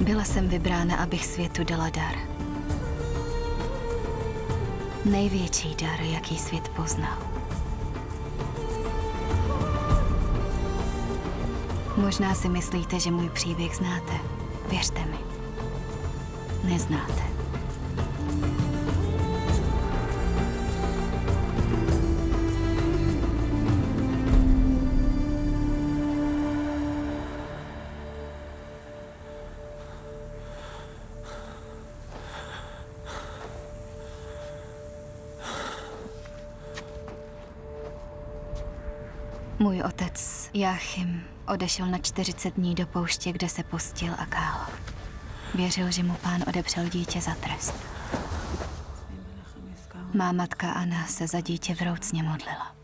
Byla jsem vybrána, abych světu dala dar. Největší dar, jaký svět poznal. Možná si myslíte, že můj příběh znáte. Věřte mi. Neznáte. Můj otec, Jáchym, odešel na 40 dní do pouště, kde se postil a kál. Věřil, že mu Pán odepřel dítě za trest. Má matka Anna se za dítě vroucně modlila.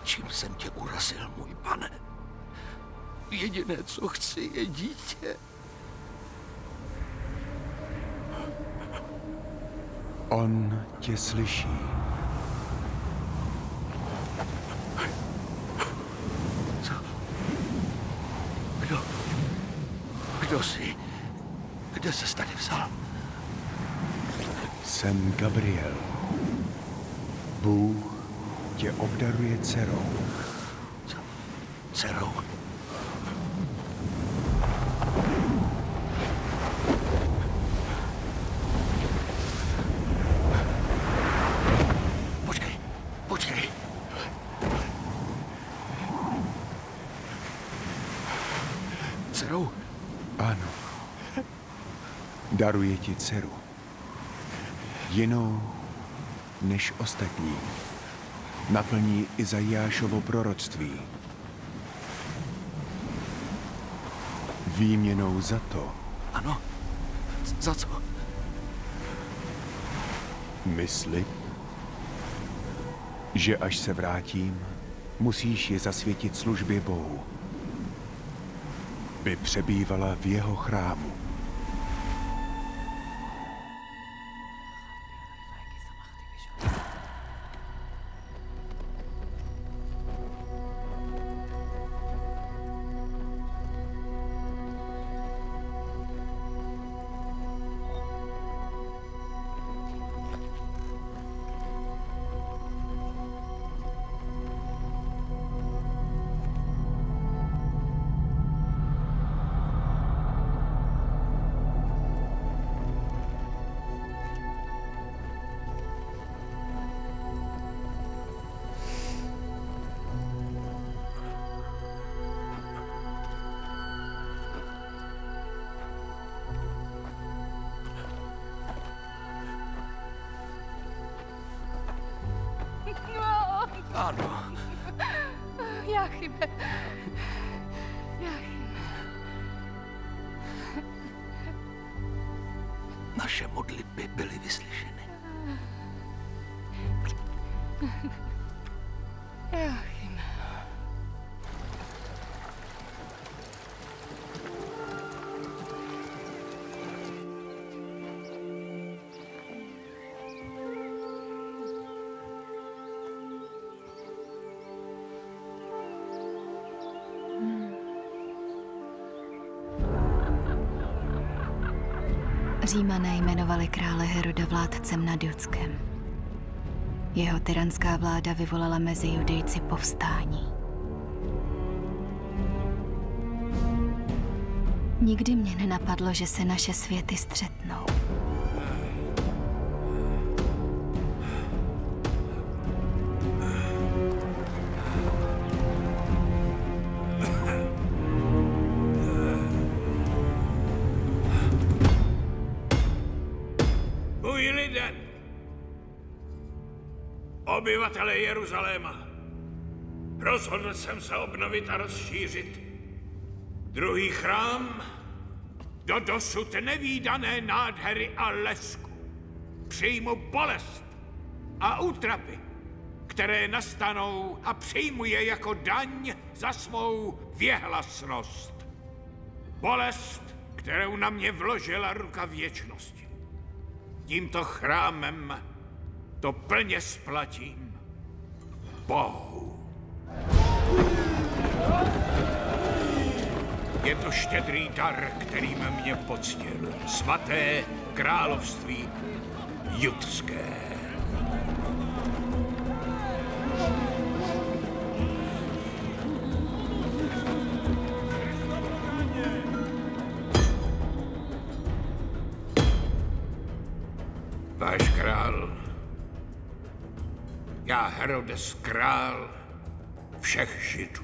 Čím jsem tě urazil, můj pane? Jediné, co chci, je dítě. On tě slyší. Co? Kdo jsi? Kde ses tady vzal? Jsem Gabriel. Bůh tě obdaruje dcerou. Dcerou? Počkej. Dcerou? Ano. Daruje ti dceru. Jinou než ostatní. Naplní Izajášovo proroctví. Výměnou za to. Ano. Za co? Mysli, že až se vrátím, musíš je zasvětit službě Bohu, by přebývala v jeho chrámu. Ano. Jáchyme. Jáchyme. Naše modlitby byly vyslyšeny. Jáchyme. Římané jmenovali krále Heroda vládcem nad Judskem. Jeho tyranská vláda vyvolala mezi Judejci povstání. Nikdy mě nenapadlo, že se naše světy střetnou. Obyvatele Jeruzaléma, rozhodl jsem se obnovit a rozšířit druhý chrám do dosud nevídané nádhery a lesku. Přijmu bolest a útrapy, které nastanou, a přijmu je jako daň za svou věhlasnost. Bolest, kterou na mě vložila ruka věčnosti. Tímto chrámem to plně splatím Bohu. Je to štědrý dar, kterým mě poctil svaté království judské. Váš král, já Herodes, král všech Židů.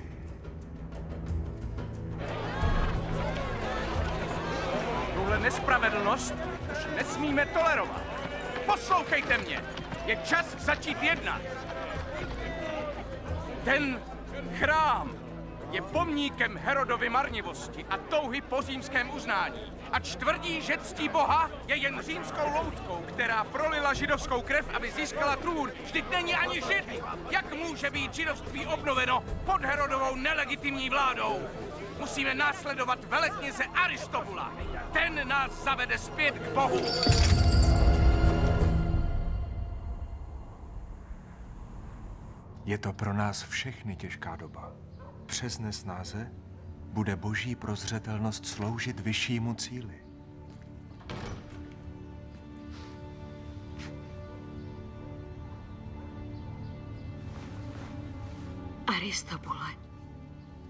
Tuhle nespravedlnost už nesmíme tolerovat. Poslouchejte mě! Je čas začít jednat. Ten chrám je pomníkem Herodovy marnivosti a touhy po římském uznání. Ač tvrdí, že ctí Boha, je jen římskou loutkou, která prolila židovskou krev, aby získala trůn. Vždyť není ani Žid! Jak může být židovství obnoveno pod Herodovou nelegitimní vládou? Musíme následovat velekněze Aristobula. Ten nás zavede zpět k Bohu. Je to pro nás všechny těžká doba. Přes nesnáze bude boží prozřetelnost sloužit vyššímu cíli. Aristobule,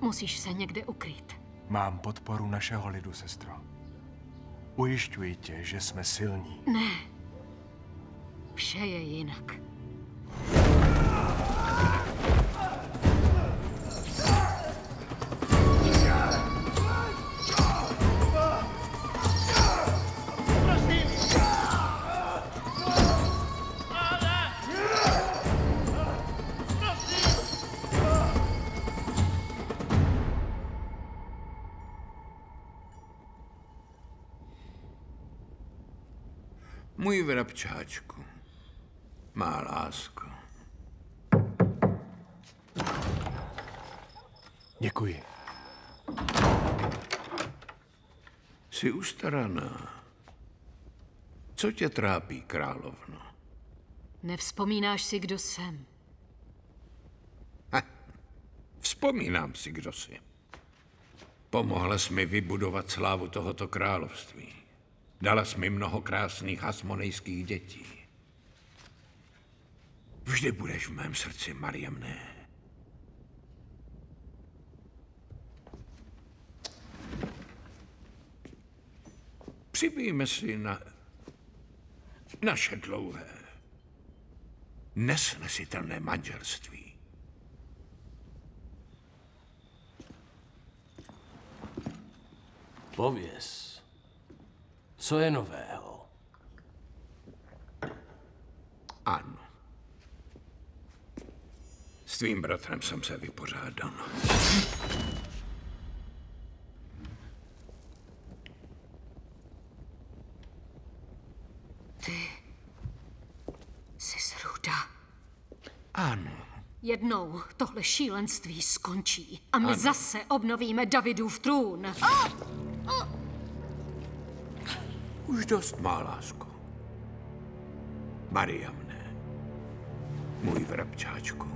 musíš se někde ukrýt. Mám podporu našeho lidu, sestro. Ujišťuji tě, že jsme silní. Ne. Vše je jinak. Můj vrabčáčku, má lásko. Děkuji. Jsi ustaraná. Co tě trápí, královno? Nevzpomínáš si, kdo jsem? Vzpomínám si, kdo jsi. Pomohla jsi mi vybudovat slávu tohoto království. Dala jsi mi mnoho krásných hasmonejských dětí. Vždy budeš v mém srdci, Mariamne. Připijme si na naše dlouhé, nesnesitelné manželství. Pověz, co je nového? Ano. S tvým bratrem jsem se vypořádal. Ty jsi z Ruda. Ano. Jednou tohle šílenství skončí a my zase obnovíme Davidův trůn. Už dost, má lásko. Mariamne, můj vrabčáčku.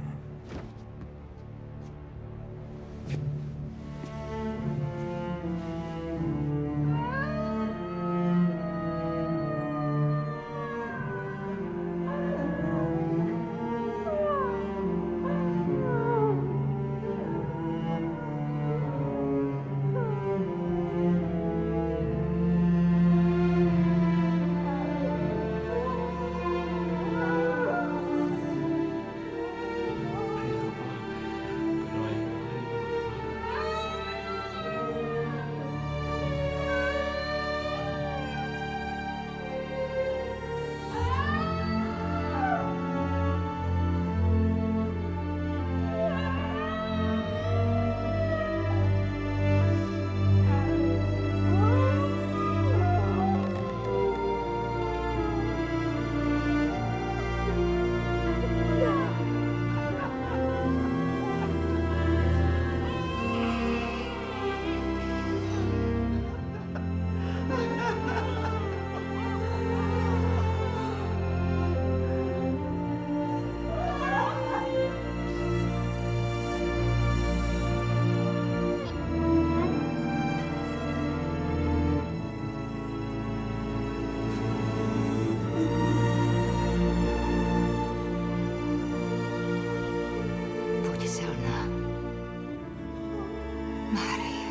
Marie.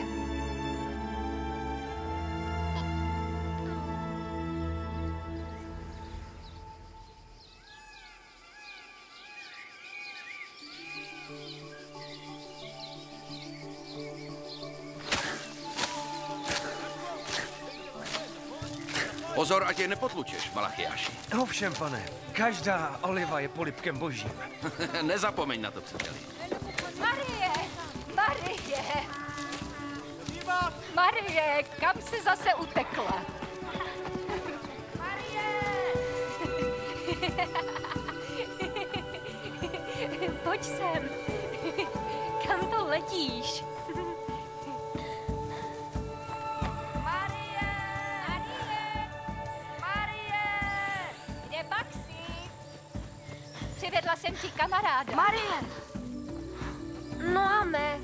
Pozor, ať je nepotlučeš, Malachiáši. Ovšem, pane, každá oliva je polibkem božím. Nezapomeň na to, příteli. Marie! Marie! Marie, kam jsi zase utekla? Pojď sem. Kam to letíš? Marie! Marie! Marie! Kde pak jsi? Přivedla jsem ti kamaráda. Marie! Noame!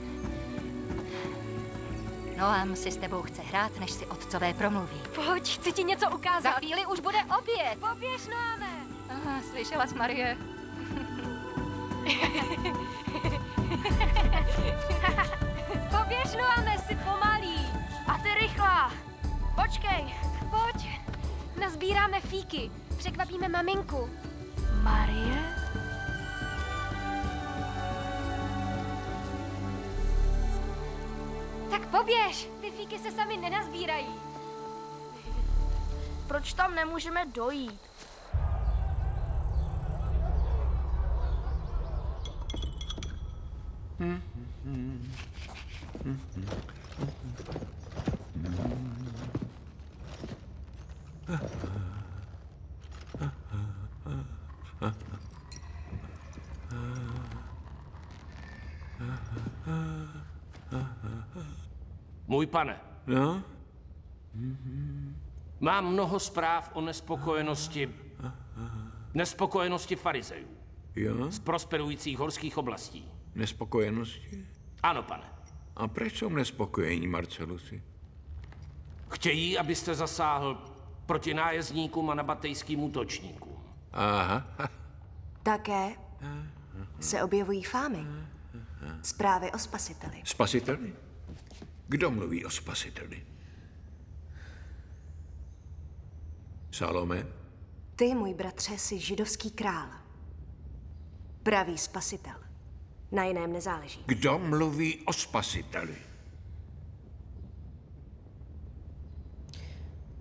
Noam si s tebou chce hrát, než si otcové promluví. Pojď, chci ti něco Za ukázat. chvíli už bude oběd. Poběž, Noame! Aha, slyšela jsi, Marie? Poběž, Noame, jsi pomalý. A ty rychlá! Počkej! Pojď, nazbíráme fíky. Překvapíme maminku. Marie? Tak poběž, ty fíky se sami nenazbírají. Proč tam nemůžeme dojít? Můj pane, No? mám mnoho zpráv o nespokojenosti farizejů Jo? z prosperujících horských oblastí. Nespokojenosti? Ano, pane. A proč jsou nespokojení, Marcelusi? Chtějí, abyste zasáhl proti nájezdníkům a nabatejským útočníkům. Aha. Také se objevují fámy. Zprávy o spasiteli. Spasiteli? Kdo mluví o spasiteli? Salome? Ty, můj bratře, jsi židovský král. Pravý spasitel. Na jiném nezáleží. Kdo mluví o spasiteli?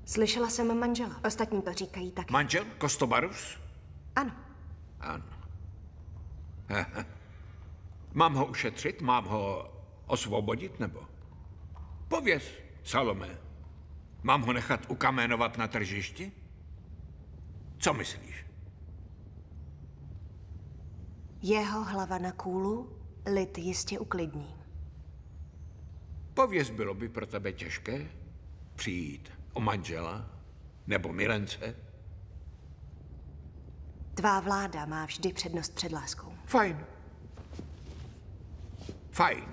Slyšela jsem manžela. Ostatní to říkají také. Manžel? Kostobarus? Ano. Ano. Mám ho ušetřit? Mám ho osvobodit, nebo? Pověz, Salome. Mám ho nechat ukamenovat na tržišti? Co myslíš? Jeho hlava na kůlu lid jistě uklidní. Pověz, bylo by pro tebe těžké přijít o manžela nebo milence? Tvá vláda má vždy přednost před láskou. Fajn. Fajn.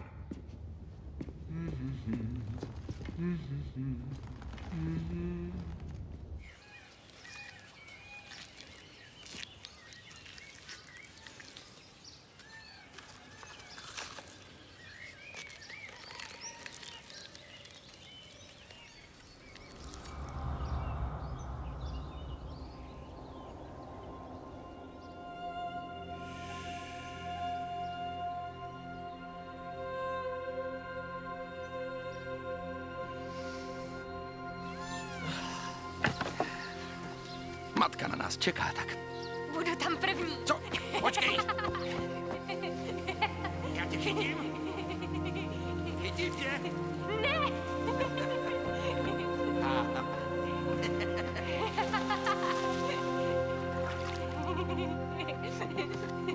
Matka na nás čeká, tak. Budu tam první. Co? Počkej! Já tě chytím. Chytím tě.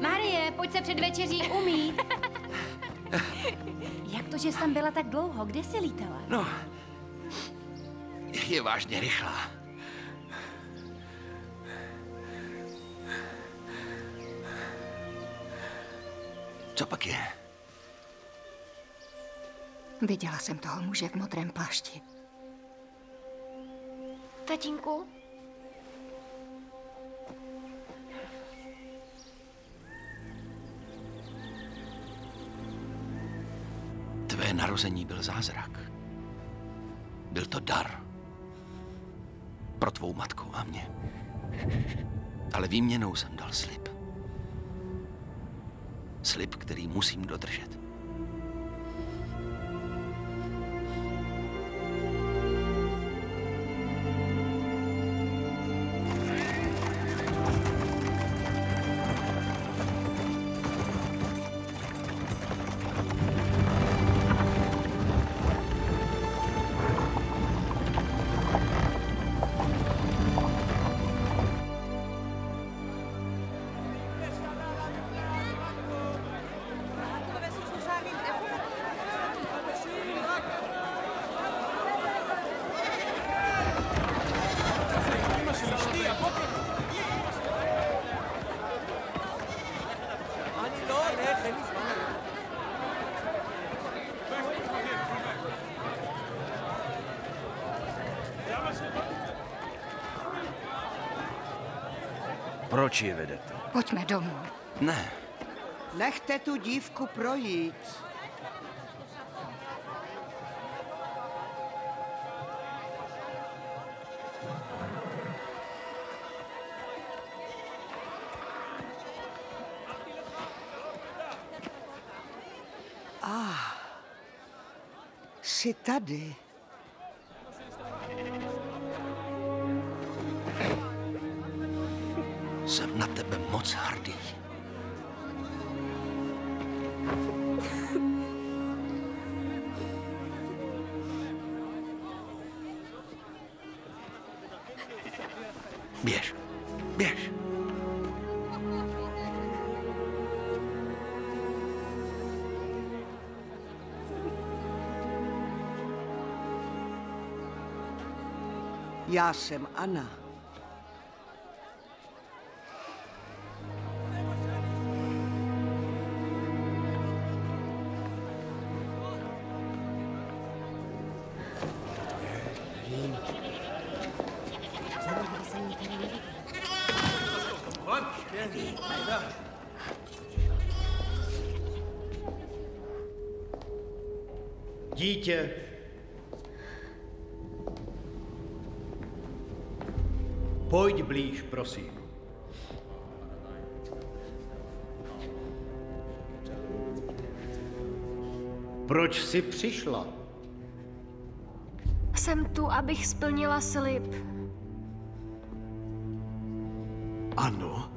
Marie, pojď se před večeří umýt. Jak to, že jsi tam byla tak dlouho? Kde jsi lítala? No, je vážně rychlá. Co pak je? Viděla jsem toho muže v modrém plašti. Tatínku? Tvé Tvé narození byl zázrak. Byl to dar. Pro tvou matku a mě. Ale výměnou jsem dal slib. Slib, který musím dodržet. Proč ji vedete? Pojďme domů. Ne. Nechte tu dívku projít. Jsi tady. Jsem na tebe moc hrdý. Běž. Běž. Já jsem Anna. Dítě. Pojď blíž, prosím. Proč jsi přišla? Jsem tu, abych splnila slib. Ano.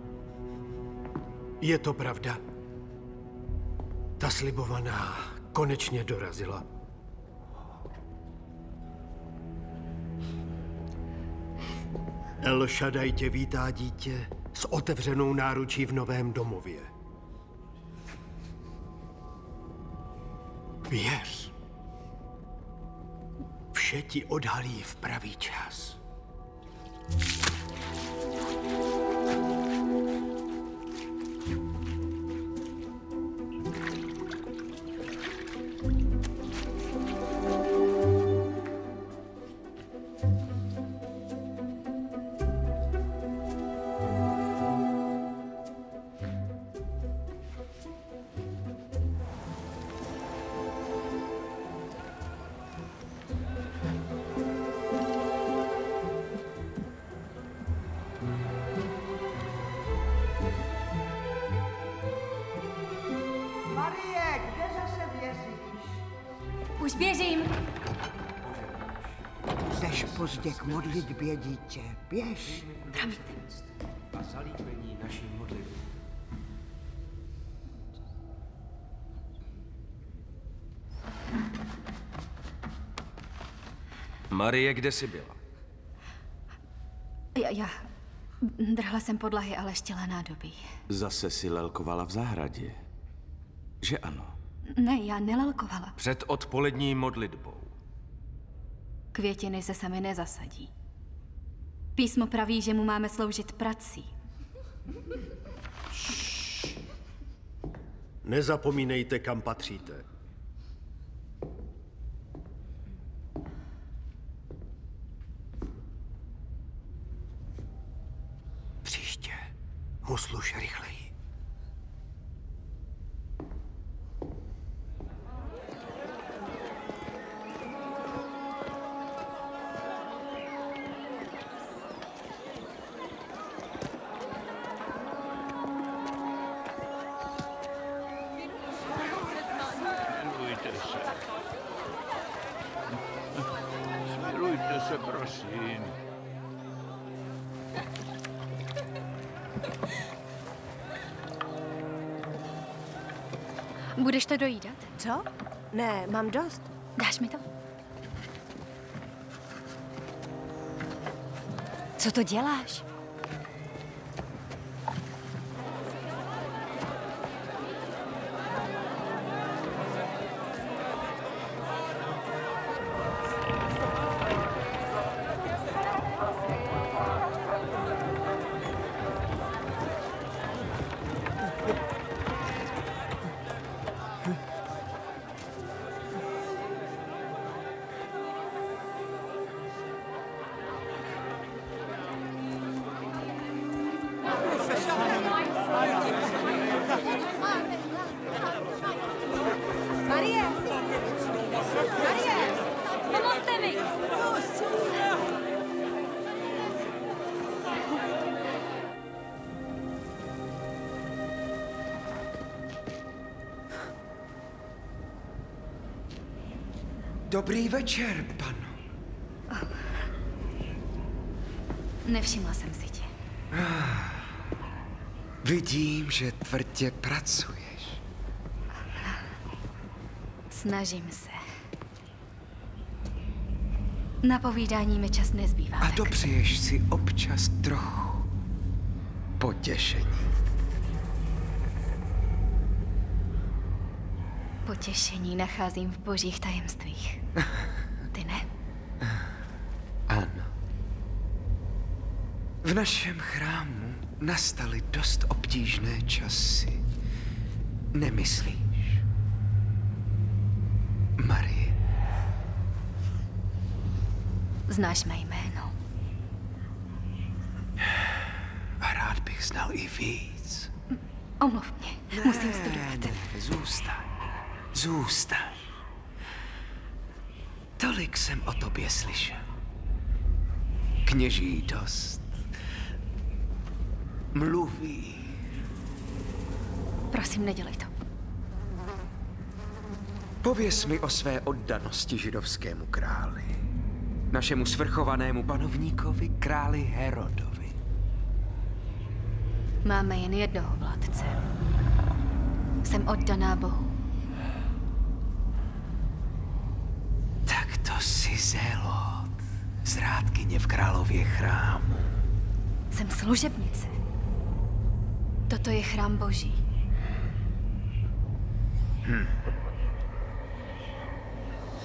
Je to pravda. Ta slibovaná konečně dorazila. El Shaddai tě vítá, dítě, s otevřenou náručí v novém domově. Věř. Vše ti odhalí v pravý čas. Marie, kde zase věříš? Už běžím. Jdeš pozdě k modlitbě, dítě. Běž. A zalíbení naší modlitby. Marie, kde jsi byla? Já drhla jsem podlahy, ale štěla nádobí. Zase si lelkovala v zahradě. Že ano? Ne, já nelelkovala. Před odpolední modlitbou. Květiny se sami nezasadí. Písmo praví, že mu máme sloužit prací. Nezapomínejte, kam patříte. Příště mu služ rychleji. se, prosím. Budeš to dojídat? Co? Ne, mám dost. Dáš mi to? Co to děláš? Marie! Marie! Pomozte mi! Dobrý večer, pano. Nevšimla jsem si tě. Vidím, že tvrdě pracuješ. Snažím se. Na povídání mi čas nezbývá. A dopřeješ si občas trochu potěšení. Potěšení nacházím v božích tajemstvích. Ty ne? Ano. V našem chrámu nastaly dost obtížné časy. Nemyslíš? Marie. Znáš mé jméno. A rád bych znal i víc. Omluv mě, musím studovat. Ne, zůstaň. Zůstaň. Tolik jsem o tobě slyšel. Kněží dost. Mluví. Prosím, nedělej to. Pověz mi o své oddanosti židovskému králi. Našemu svrchovanému panovníkovi, králi Herodovi. Máme jen jednoho vládce. Jsem oddaná Bohu. Tak to si Zélot, zrádkyně v králově chrámu. Jsem služebnice. Toto je chrám Boží.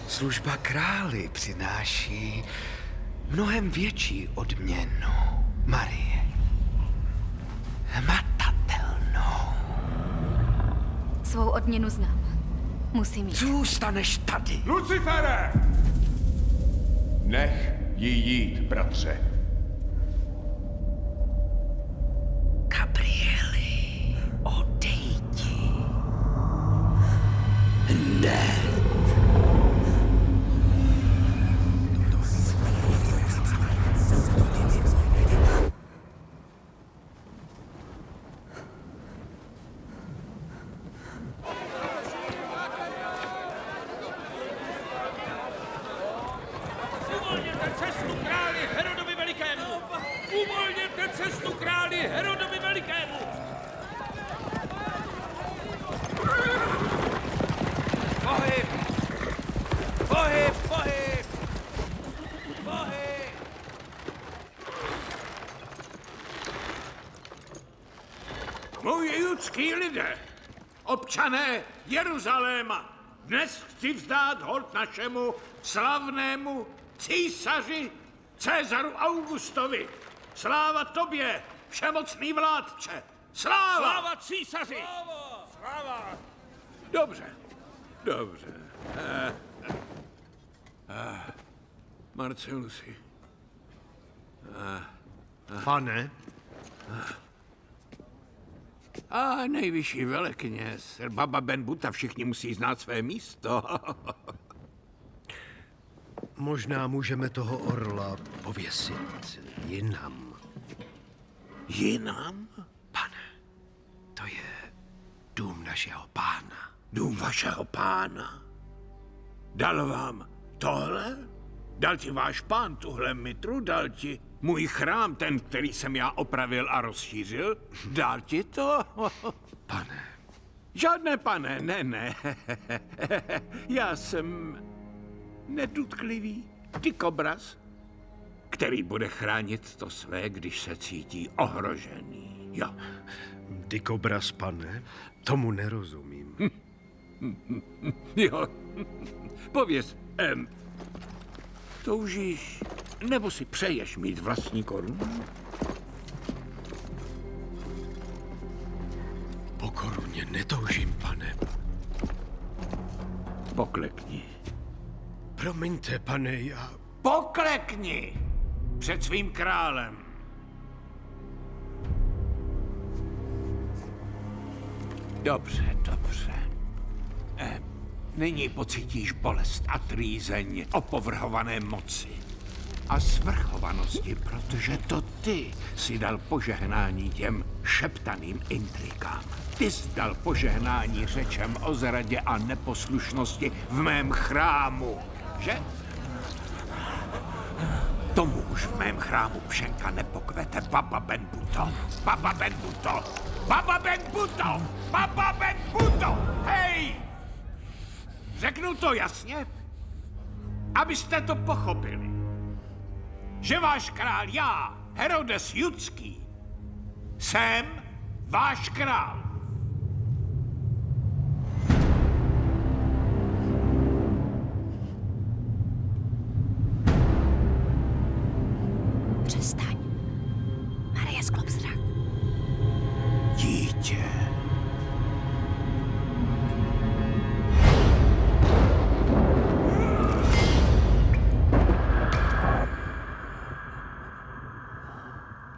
Služba králi přináší mnohem větší odměnu, Marie. Hmatatelnou. Svou odměnu znám. Musím jít. Zůstaneš tady. Lucifere! Nech jí jít, bratře. Gabrieli, odejdi. Ne. Uvolněte cestu králi Herodovi Velikému! Uvolněte cestu králi Herodovi Velikému! Pohyb! Pohyb! Pohyb! Pohyb! Moji judský lidé, občané Jeruzaléma, dnes chci vzdát hold našemu slavnému císaři Cezaru Augustovi. Sláva tobě, všemocný vládče! Sláva! Sláva císaři! Sláva! Sláva! Dobře, dobře. Marcelusi. Pane? A nejvyšší velekněz, Baba Ben Buta, všichni musí znát své místo. Možná můžeme toho orla pověsit jinam. Jinam? Pane, to je dům našeho pána. Dům vašeho pána? Dal vám tohle? Dal ti váš pán tuhle mitru? Dal ti můj chrám, ten, který jsem já opravil a rozšířil? Dal ti to? Pane. Žádné pane, ne. Já jsem nedutklivý dikobraz, který bude chránit to své, když se cítí ohrožený. Jo. Dikobraz, pane? Tomu nerozumím. Jo. Pověz, toužíš, nebo si přeješ mít vlastní korunu? Po koruně netoužím, pane. Poklekni. Promiňte, pane, já... Poklekni před svým králem. Dobře. Nyní pocítíš bolest a trýzeň opovrhované moci a svrchovanosti, protože to ty si dal požehnání těm šeptaným intrikám. Ty jsi dal požehnání řečem o zradě a neposlušnosti v mém chrámu, že? Tomu už v mém chrámu pšenka nepokvete, Baba Ben Butto! Baba Ben Butto! Baba Ben Butto! Baba Ben Butto! Hej! Řeknu to jasně, abyste to pochopili, že váš král, já, Herodes Judský, jsem váš král. Přestaň. Marie, sklop zrak. Dítě.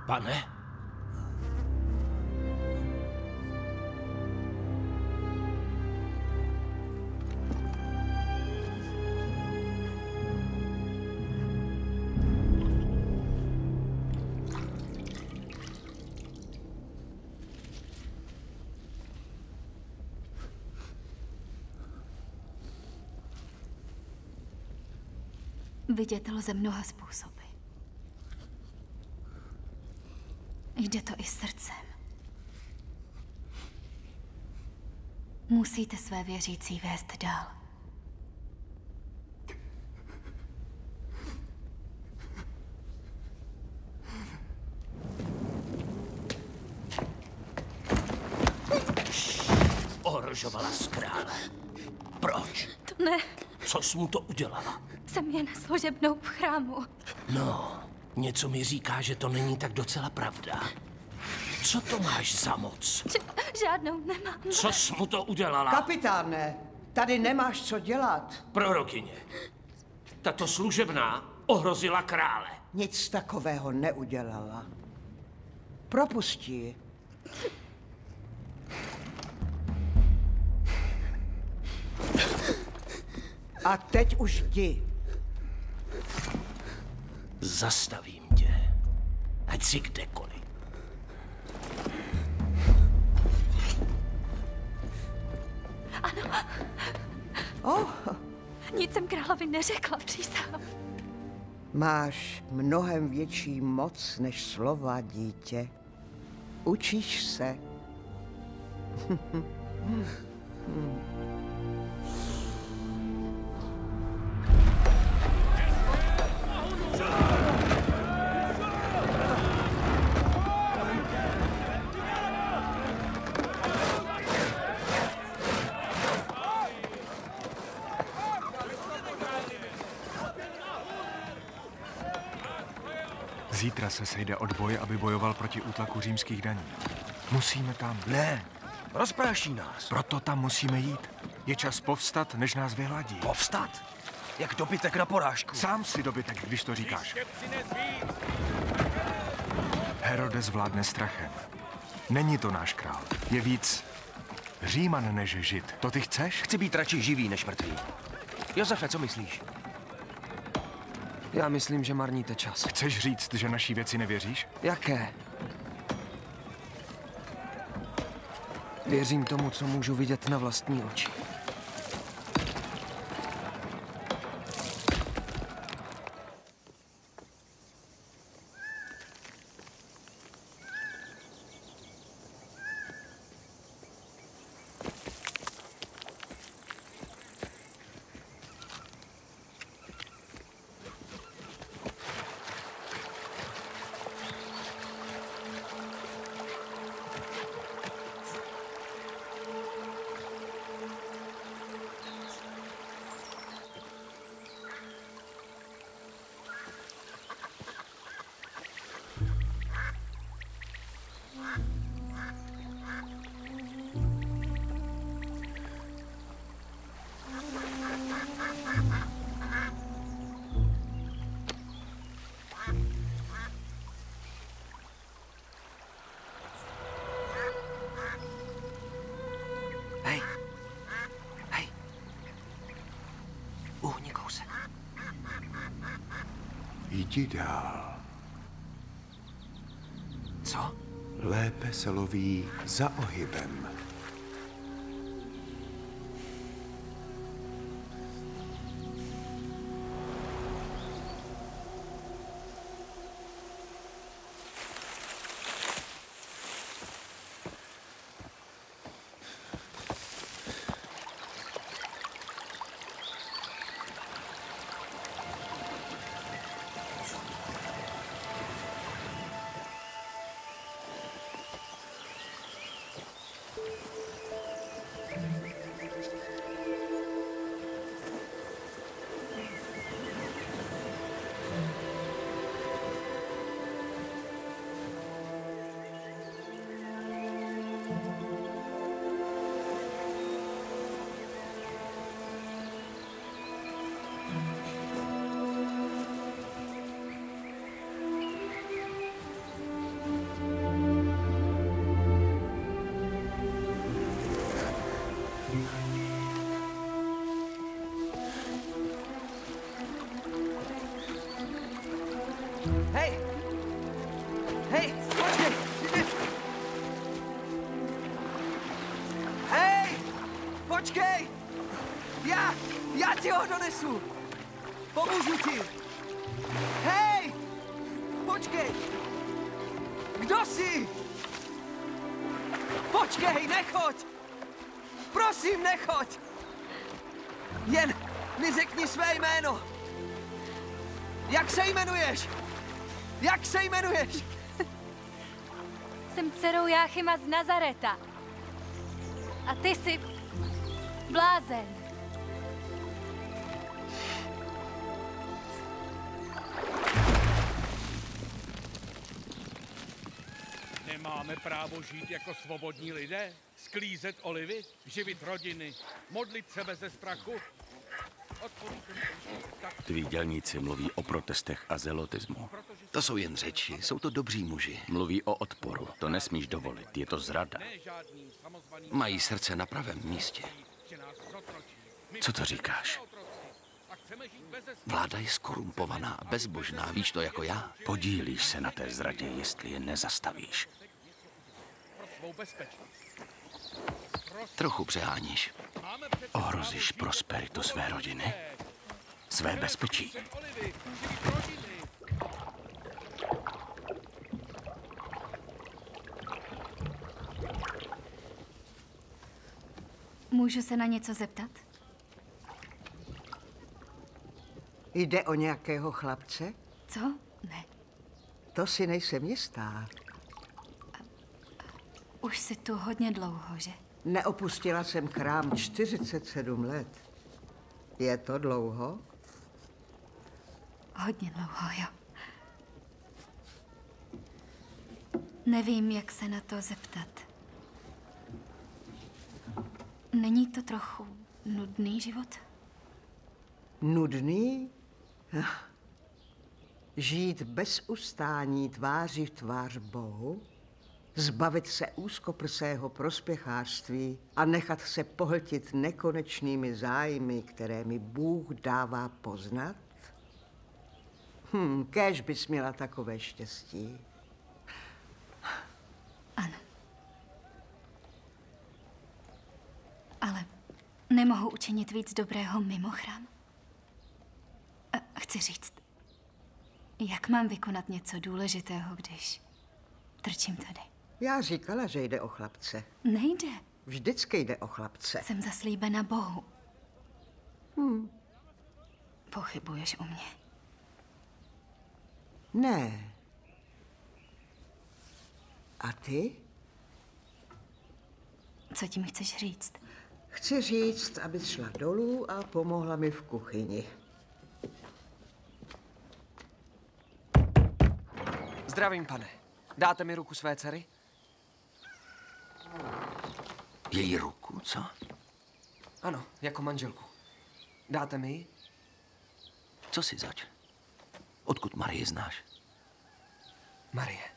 Pane? Vidět lze mnoha způsoby. Jde to i srdcem. Musíte své věřící vést dál. Ohrožovala z krále. Proč? To ne. Co jsi mu to udělala? Jsem jen služebnou v chrámu. No, něco mi říká, že to není tak docela pravda. Co to máš za moc? Žádnou nemám. Co jsi mu to udělala? Kapitáne, tady nemáš co dělat. Prorokyně, tato služebná ohrozila krále. Nic takového neudělala. Propustí ji. A teď už jdi. Zastavím tě. Ať si kdekoliv. Ano. Oh. Nic jsem královi neřekla, přísahám. Máš mnohem větší moc než slova, dítě. Učíš se. Zítra se sejde odboj, aby bojoval proti útlaku římských daní. Musíme tam. Ne, rozpráší nás. Proto tam musíme jít. Je čas povstat, než nás vyhladí. Povstat? Jak dobytek na porážku. Sám si dobytek, když to říkáš. Herodes vládne strachem. Není to náš král. Je víc Říman než Žid. To ty chceš? Chci být radši živý než mrtvý. Josefe, co myslíš? Já myslím, že marníte čas. Chceš říct, že naší věci nevěříš? Jaké? Věřím tomu, co můžu vidět na vlastní oči. Uhni kousek. Jdi dál. Co? Lépe se loví za ohybem. Hej! Hej, počkej! Hej! Počkej! Já ti ho donesu! Pomůžu ti! Hej! Počkej! Kdo jsi? Počkej, nechoď! Prosím, nechoď! Jen mi řekni své jméno! Jak se jmenuješ? Jak se jmenuješ? Jsem dcerou Jáchyma z Nazareta. A ty jsi blázen. Nemáme právo žít jako svobodní lidé? Sklízet olivy? Živit rodiny? Modlit se beze strachu? Tví dělníci mluví o protestech a zelotismu. To jsou jen řeči, jsou to dobří muži. Mluví o odporu, to nesmíš dovolit, je to zrada. Mají srdce na pravém místě. Co to říkáš? Vláda je skorumpovaná a bezbožná, víš to jako já? Podílíš se na té zradě, jestli je nezastavíš. Trochu přeháníš. Ohrozíš prosperitu své rodiny? Své bezpečí? Můžu se na něco zeptat? Jde o nějakého chlapce? Co? Ne. To si nejsem jistá. Už jsi tu hodně dlouho, že? Neopustila jsem chrám 47 let. Je to dlouho? Hodně dlouho, jo. Nevím, jak se na to zeptat. Není to trochu nudný život? Nudný? Žít bez ustání tváří v tvář Bohu? Zbavit se úzkoprsého prospěchářství a nechat se pohltit nekonečnými zájmy, které mi Bůh dává poznat? Kéž bys měla takové štěstí. Ano. Ale nemohu učinit víc dobrého mimo chrám? Chci říct, jak mám vykonat něco důležitého, když trčím tady? Já říkala, že jde o chlapce. Nejde. Vždycky jde o chlapce. Jsem zaslíbena Bohu. Pochybuješ o mě? Ne. A ty? Co tím chceš říct? Chci říct, abys šla dolů a pomohla mi v kuchyni. Zdravím, pane. Dáte mi ruku své dcery? Její ruku, co? Ano, jako manželku. Dáte mi ji? Co si zač? Odkud Marie znáš? Marie.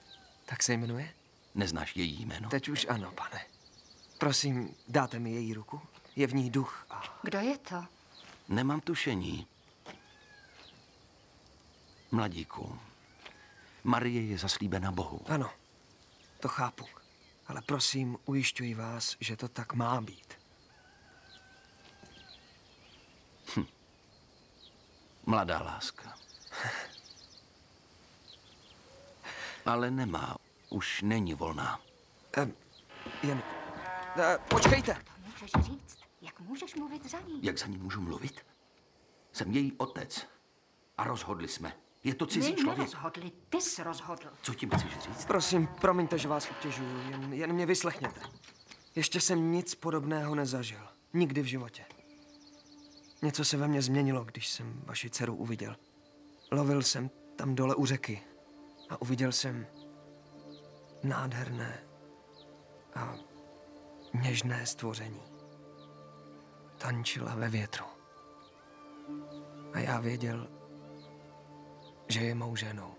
Tak se jmenuje? Neznáš její jméno? Teď už ano, pane. Prosím, dáte mi její ruku? Je v ní duch a... Kdo je to? Nemám tušení. Mladíku, Marie je zaslíbena Bohu. Ano, to chápu. Ale prosím, ujišťuji vás, že to tak má být. Mladá láska. Ale nemá, už není volná. Počkejte! To můžeš říct. Jak můžeš mluvit za ní? Jak za ní můžu mluvit? Jsem její otec. A rozhodli jsme. Je to cizí My člověk. nerozhodli, ty jsi rozhodl. Co tím chceš říct? Prosím, promiňte, že vás obtěžuju, jen mě vyslechněte. Ještě jsem nic podobného nezažil. Nikdy v životě. Něco se ve mně změnilo, když jsem vaši dceru uviděl. Lovil jsem tam dole u řeky a uviděl jsem nádherné a něžné stvoření. Tančila ve větru. A já věděl, že je mou ženou.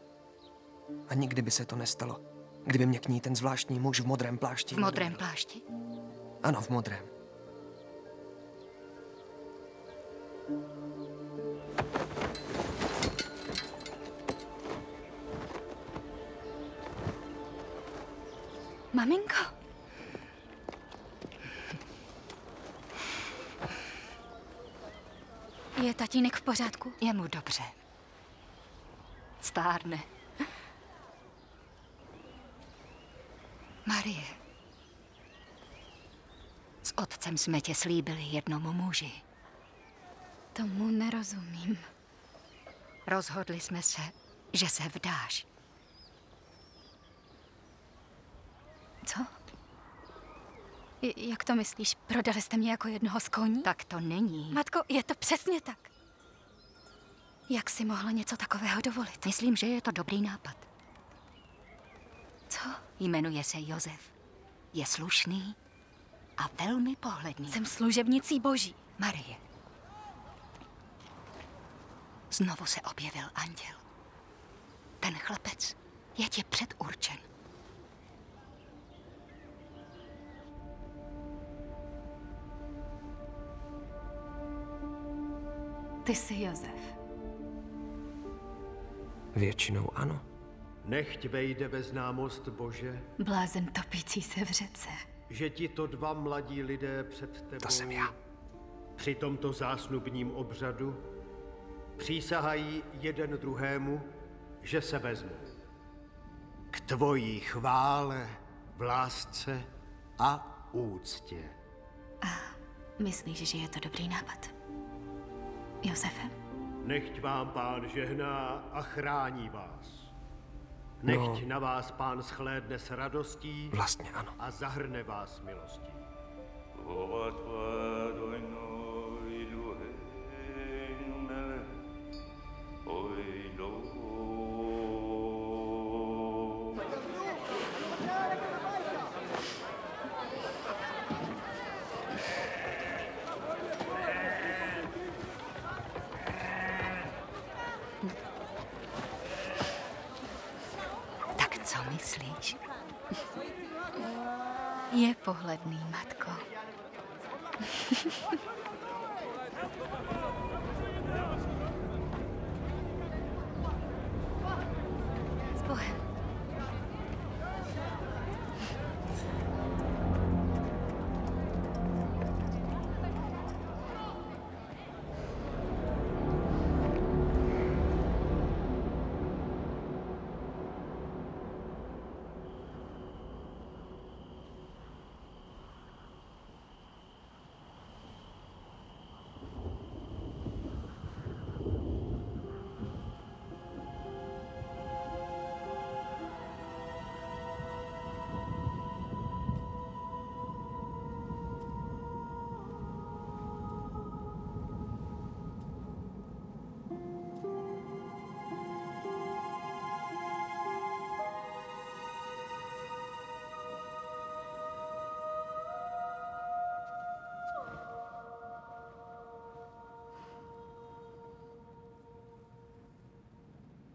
A nikdy by se to nestalo, kdyby mě k ní ten zvláštní muž v modrém plášti... V modrém plášti? Ano, v modrém. Maminko. Je tatínek v pořádku? Je mu dobře. Stárne. Marie. S otcem jsme tě slíbili jednomu muži. Tomu nerozumím. Rozhodli jsme se, že se vdáš. Co? Jak to myslíš? Prodali jste mě jako jednoho z koní? Tak to není. Matko, je to přesně tak. Jak si mohla něco takového dovolit? Myslím, že je to dobrý nápad. Co? Jmenuje se Josef. Je slušný a velmi pohledný. Jsem služebnicí Boží. Marie. Znovu se objevil anděl. Ten chlapec je ti předurčen. Ty jsi Josef. Většinou ano. Nechť vejde ve známost Bože, Blázen topící se v řece. že tito dva mladí lidé před tebou... To jsem já. Při tomto zásnubním obřadu přísahají jeden druhému, že se vezmou. K tvojí chvále, v lásce a úctě. Myslíš, že je to dobrý nápad? Josefe? Nechť vám Pán žehná a chrání vás. Nechť na vás Pán shlédne s radostí Vlastně ano. a zahrne vás milostí. Tak co myslíš? Je pohledný, matko. S Bohem.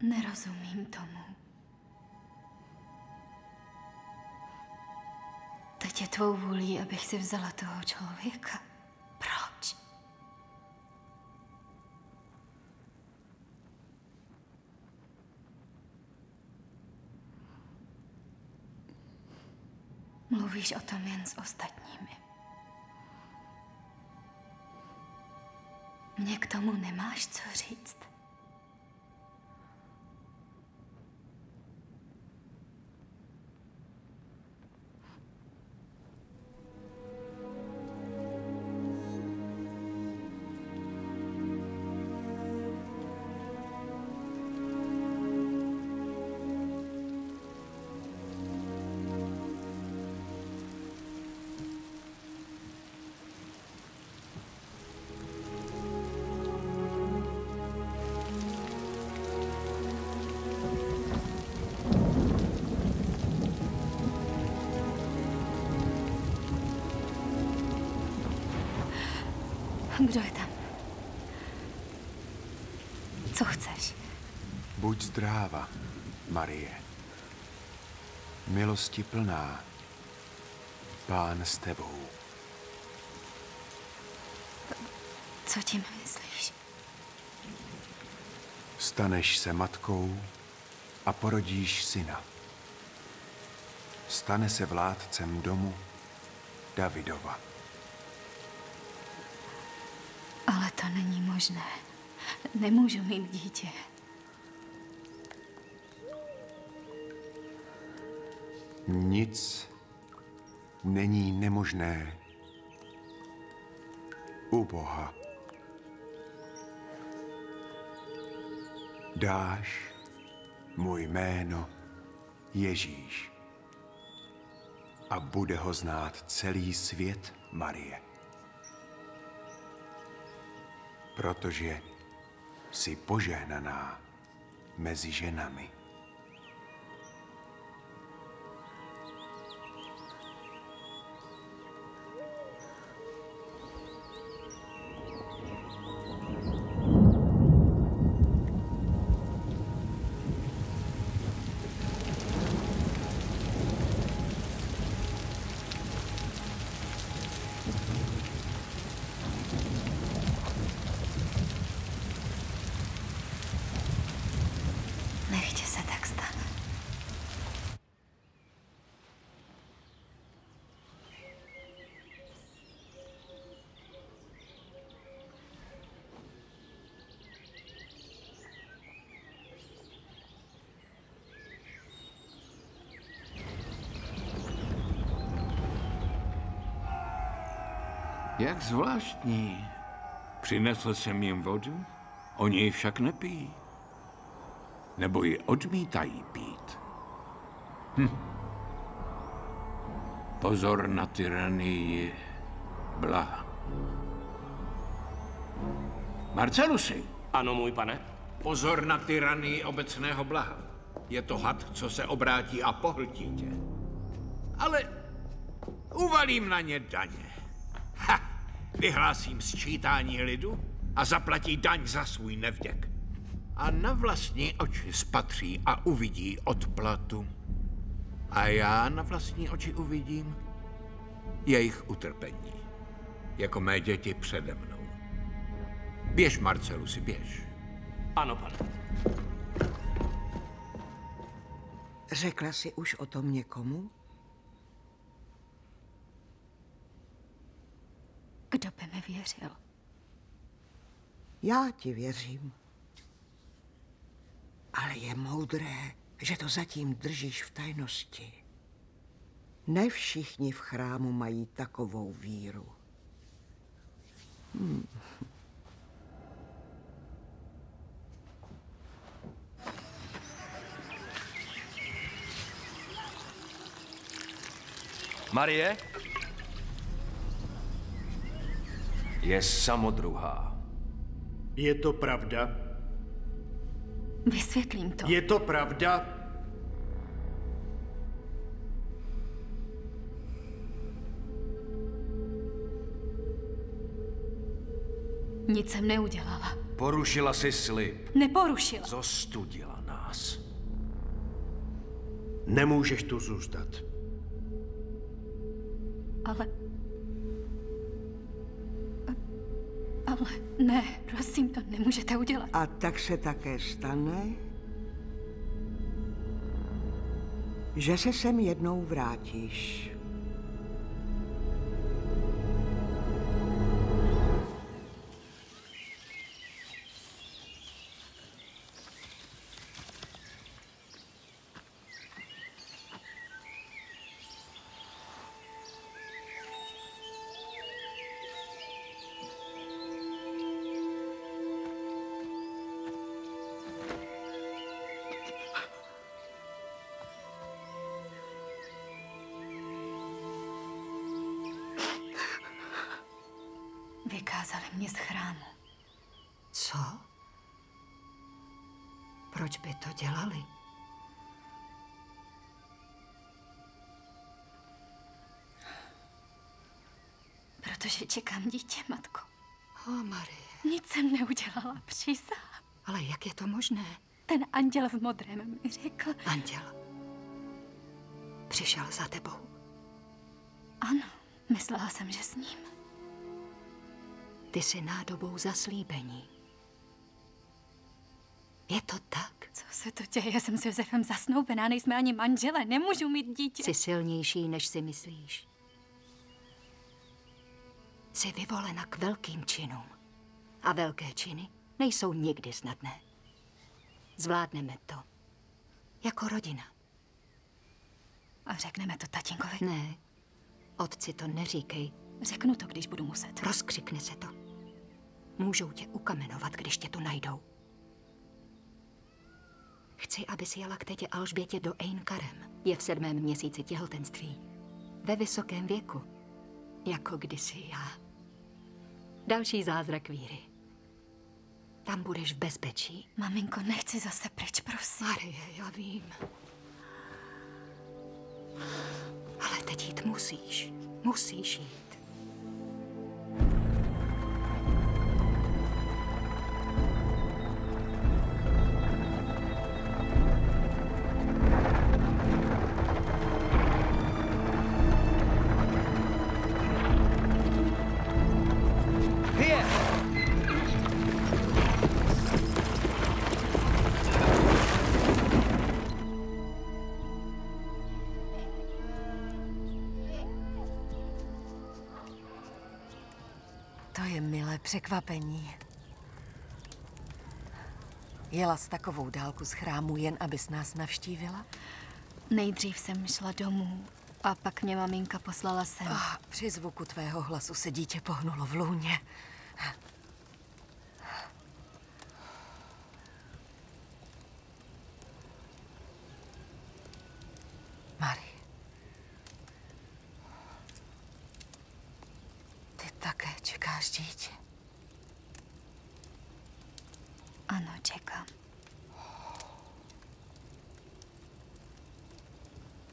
Nerozumím tomu. Teď je tvou vůlí, abych si vzala toho člověka. Proč? Mluvíš o tom jen s ostatními. Mně k tomu nemáš co říct. Kdo je tam? Co chceš? Buď zdráva, Marie. Milosti plná. Pán s tebou. Co tím myslíš? Staneš se matkou a porodíš syna. Stane se vládcem domu Davidova. Ale to není možné. Nemůžu mít dítě. Nic není nemožné u Boha. Dáš mu jméno Ježíš a bude ho znát celý svět, Marie. Protože jsi požehnaná mezi ženami. Nechť se tak stane. Jak zvláštní. Přinesl jsem jim vodu, oni ji však nepijí. Nebo ji odmítají pít. Pozor na tyranii blaha. Marcelusi! Ano, můj pane. Pozor na tyranii obecného blaha. Je to had, co se obrátí a pohltí tě. Ale uvalím na ně daně. Vyhlásím sčítání lidu a zaplatí daň za svůj nevděk. A na vlastní oči spatří a uvidí odplatu. A já na vlastní oči uvidím jejich utrpení, jako mé děti přede mnou. Běž, Marcelusi, běž. Ano, pane. Řekla jsi už o tom někomu? Kdo by mi věřil? Já ti věřím. Ale je moudré, že to zatím držíš v tajnosti. Ne všichni v chrámu mají takovou víru. Marie je samodruhá. Je to pravda? Vysvětlím to. Je to pravda? Nic jsem neudělala. Porušila si slib. Neporušila. Zostudila nás. Nemůžeš tu zůstat. Ale ne, prosím, to nemůžete udělat. A tak se také stane, že se sem jednou vrátíš. Vykázali mě z chrámu. Co? Proč by to dělali? Protože čekám dítě, matko. Marie. Nic jsem neudělala, přísahám. Ale jak je to možné? Ten anděl v modrém mi řekl... Anděl? Přišel za tebou? Ano, myslela jsem, že s ním. Ty jsi nádobou zaslíbení. Je to tak? Co se to děje? Jsem s Josefem zasnoubená, nejsme ani manželé, nemůžu mít dítě. Jsi silnější, než si myslíš. Jsi vyvolena k velkým činům. A velké činy nejsou nikdy snadné. Zvládneme to. Jako rodina. A řekneme to tatínkovi? Ne. Otci to neříkej. Řeknu to, když budu muset. Rozkřikne se to. Můžou tě ukamenovat, když tě tu najdou. Chci, aby si jela k tetě Alžbětě do Ein Karem. Je v 7. měsíci těhotenství. Ve vysokém věku. Jako kdysi já. Další zázrak víry. Tam budeš v bezpečí. Maminko, nechci zase pryč, prosím. Marie, já vím. Ale teď jít musíš. Musíš jít. To je milé překvapení. Jela s takovou dálku z chrámu jen, abys nás navštívila? Nejdřív jsem šla domů a pak mě maminka poslala sem. Při zvuku tvého hlasu se dítě pohnulo v lůně. Marie. Ty také čekáš dítě? Ano, čekám.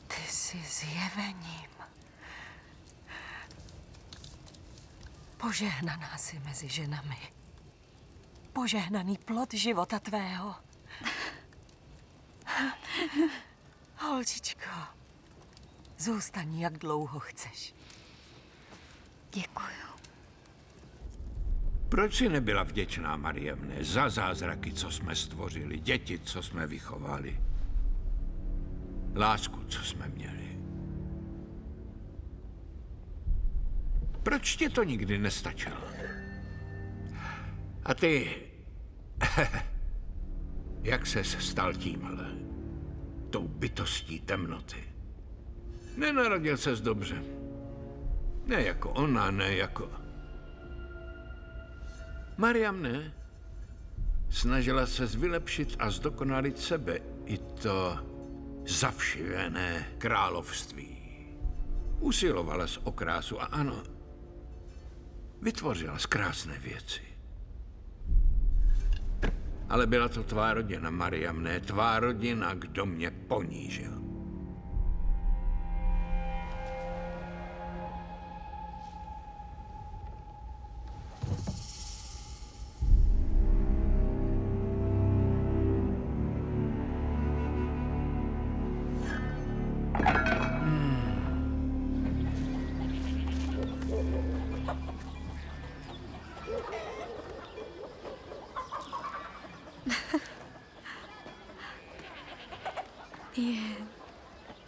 Ty jsi zjevením. Požehnaná jsi mezi ženami. Požehnaný plod života tvého. Holčičko, zůstaň, jak dlouho chceš. Děkuju. Proč jsi nebyla vděčná, Mariamne, za zázraky, co jsme stvořili, děti, co jsme vychovali, lásku, co jsme měli? Proč ti to nikdy nestačilo? A ty, jak ses stal tímhle, tou bytostí temnoty? Nenarodil ses dobře. Ne jako ona, ne jako... Mariamne, snažila se vylepšit a zdokonalit sebe i to zavšivené království. Usilovala o krásu a ano, vytvořila krásné věci. Ale byla to tvá rodina, Mariamne, tvá rodina, kdo mě ponížil.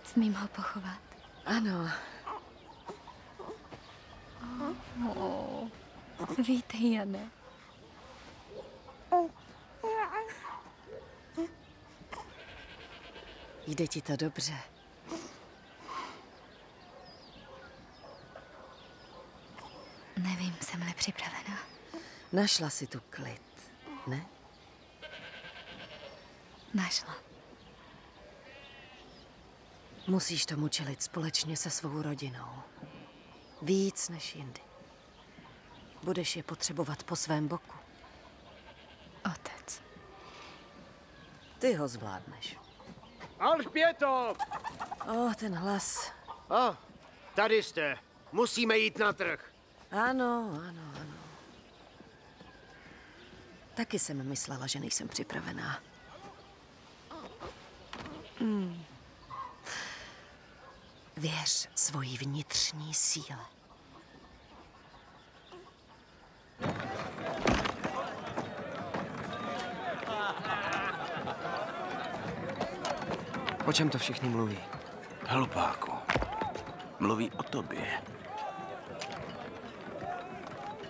Smím ho pochovat? Ano. Vítej, Jane. Jde ti to dobře? Nevím, jsem-li připravená. Našla si tu klid, ne? Našla. Musíš tomu čelit společně se svou rodinou. Víc než jindy. Budeš je potřebovat po svém boku. Otec. Ty ho zvládneš. Alžběto! Ten hlas. Tady jste. Musíme jít na trh. Ano. Taky jsem myslela, že nejsem připravená. Věř svojí vnitřní síle. O čem to všichni mluví? Hlupáku, mluví o tobě.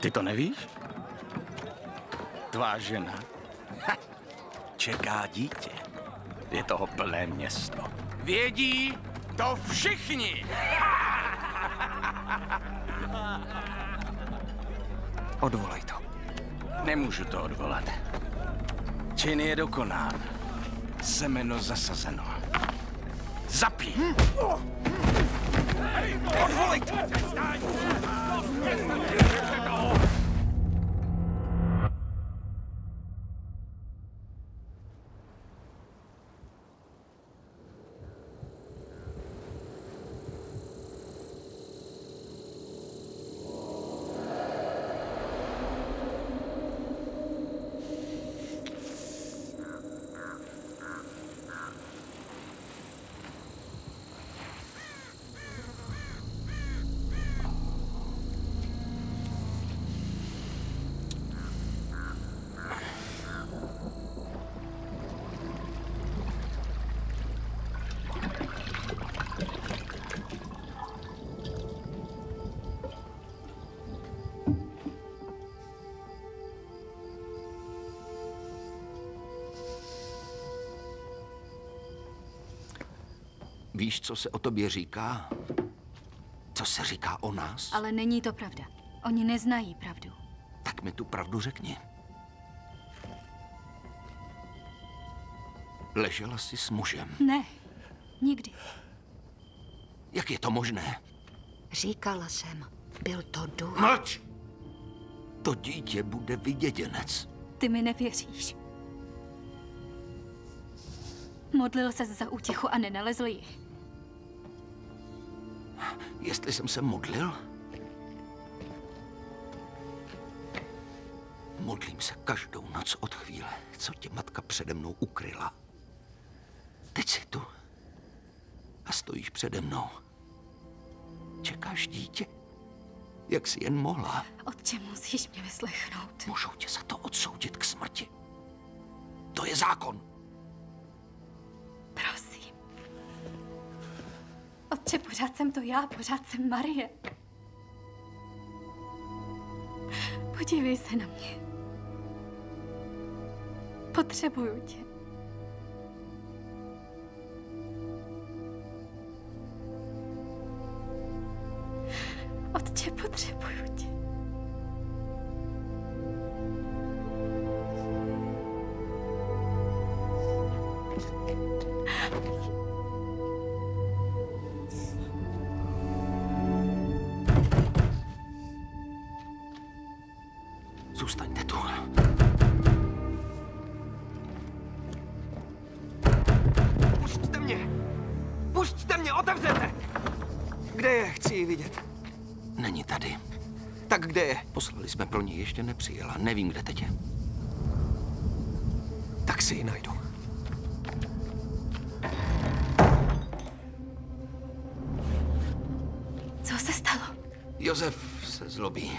Ty to nevíš? Tvá žena čeká dítě. Je toho plné město. Vědí to všichni! Odvolej to. Nemůžu to odvolat. Čin je dokonán. Semeno zasazeno. Zapí! Odvolej to! Víš, co se o tobě říká? Co se říká o nás? Ale není to pravda. Oni neznají pravdu. Tak mi tu pravdu řekni. Ležela jsi s mužem. Ne, nikdy. Jak je to možné? Říkala jsem, byl to duch. Mlč! To dítě bude vyděděnec. Ty mi nevěříš. Modlil ses za útěchu a nenalezl ji. Jestli jsem se modlil? Modlím se každou noc od chvíle, co tě matka přede mnou ukryla. Teď jsi tu a stojíš přede mnou. Čekáš dítě? Jak jsi jen mohla? Otče, musíš mě vyslechnout. Můžou tě za to odsoudit k smrti. To je zákon. Prosím. Otče, pořád jsem to já, pořád jsem Marie. Podívej se na mě. Potřebuju tě. Otče, potřebuju tě. Zůstaňte tu. Pusťte mě! Pusťte mě, otevřete! Kde je? Chci ji vidět. Není tady. Tak kde je? Poslali jsme pro ní, ještě nepřijela. Nevím, kde teď je. Tak si ji najdu. Co se stalo? Josef se zlobí.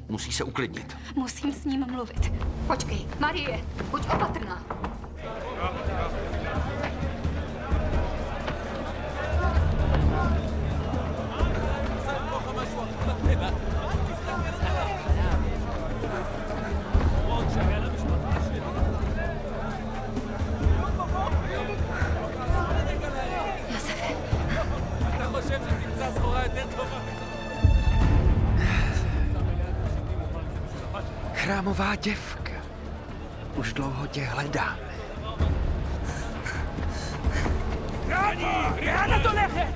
Musí se uklidnit. Musím s ním mluvit. Počkej, Marie, buď opatrná. Chrámová děvka. Už dlouho tě hledáme. Ráda to nechne!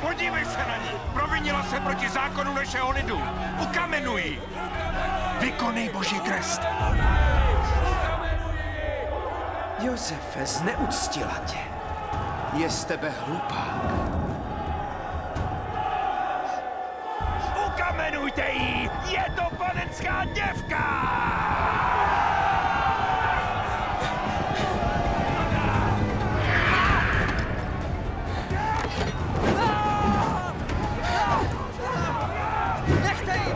Podívej se na ní! Provinila se proti zákonu našeho lidu! Ukamenuj ji! Vykonej boží trest! Josefe, zneuctila tě. Je z tebe hlupák. Ukamenujte ji! Je to panenská děvka! Nechte ji!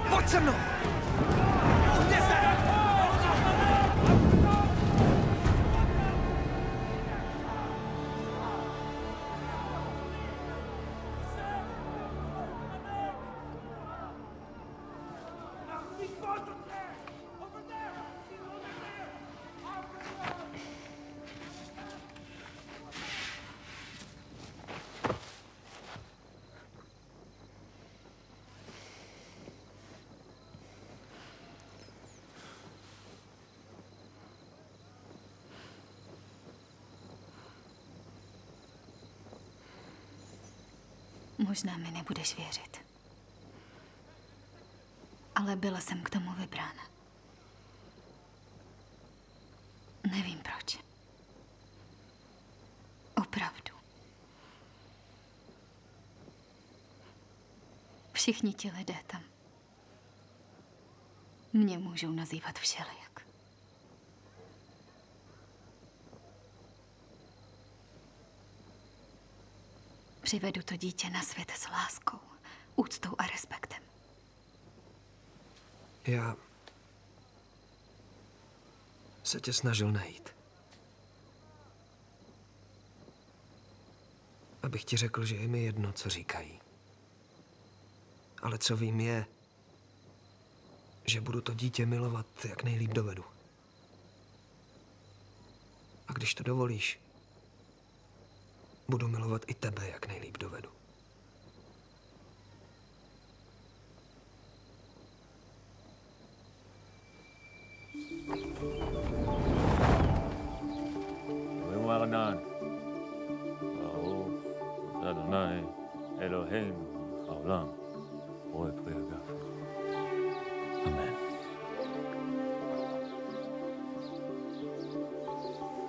Pojď se mnou! Možná mi nebudeš věřit. Ale byla jsem k tomu vybrána. Nevím proč. Opravdu. Všichni ti lidé tam mě můžou nazývat všelijak. Přivedu to dítě na svět s láskou, úctou a respektem. Já se tě snažil najít. Abych ti řekl, že je mi jedno, co říkají. Ale co vím je, že budu to dítě milovat, jak nejlíp dovedu. A když to dovolíš, budu milovat i tebe, jak nejlíp dovedu. Amen.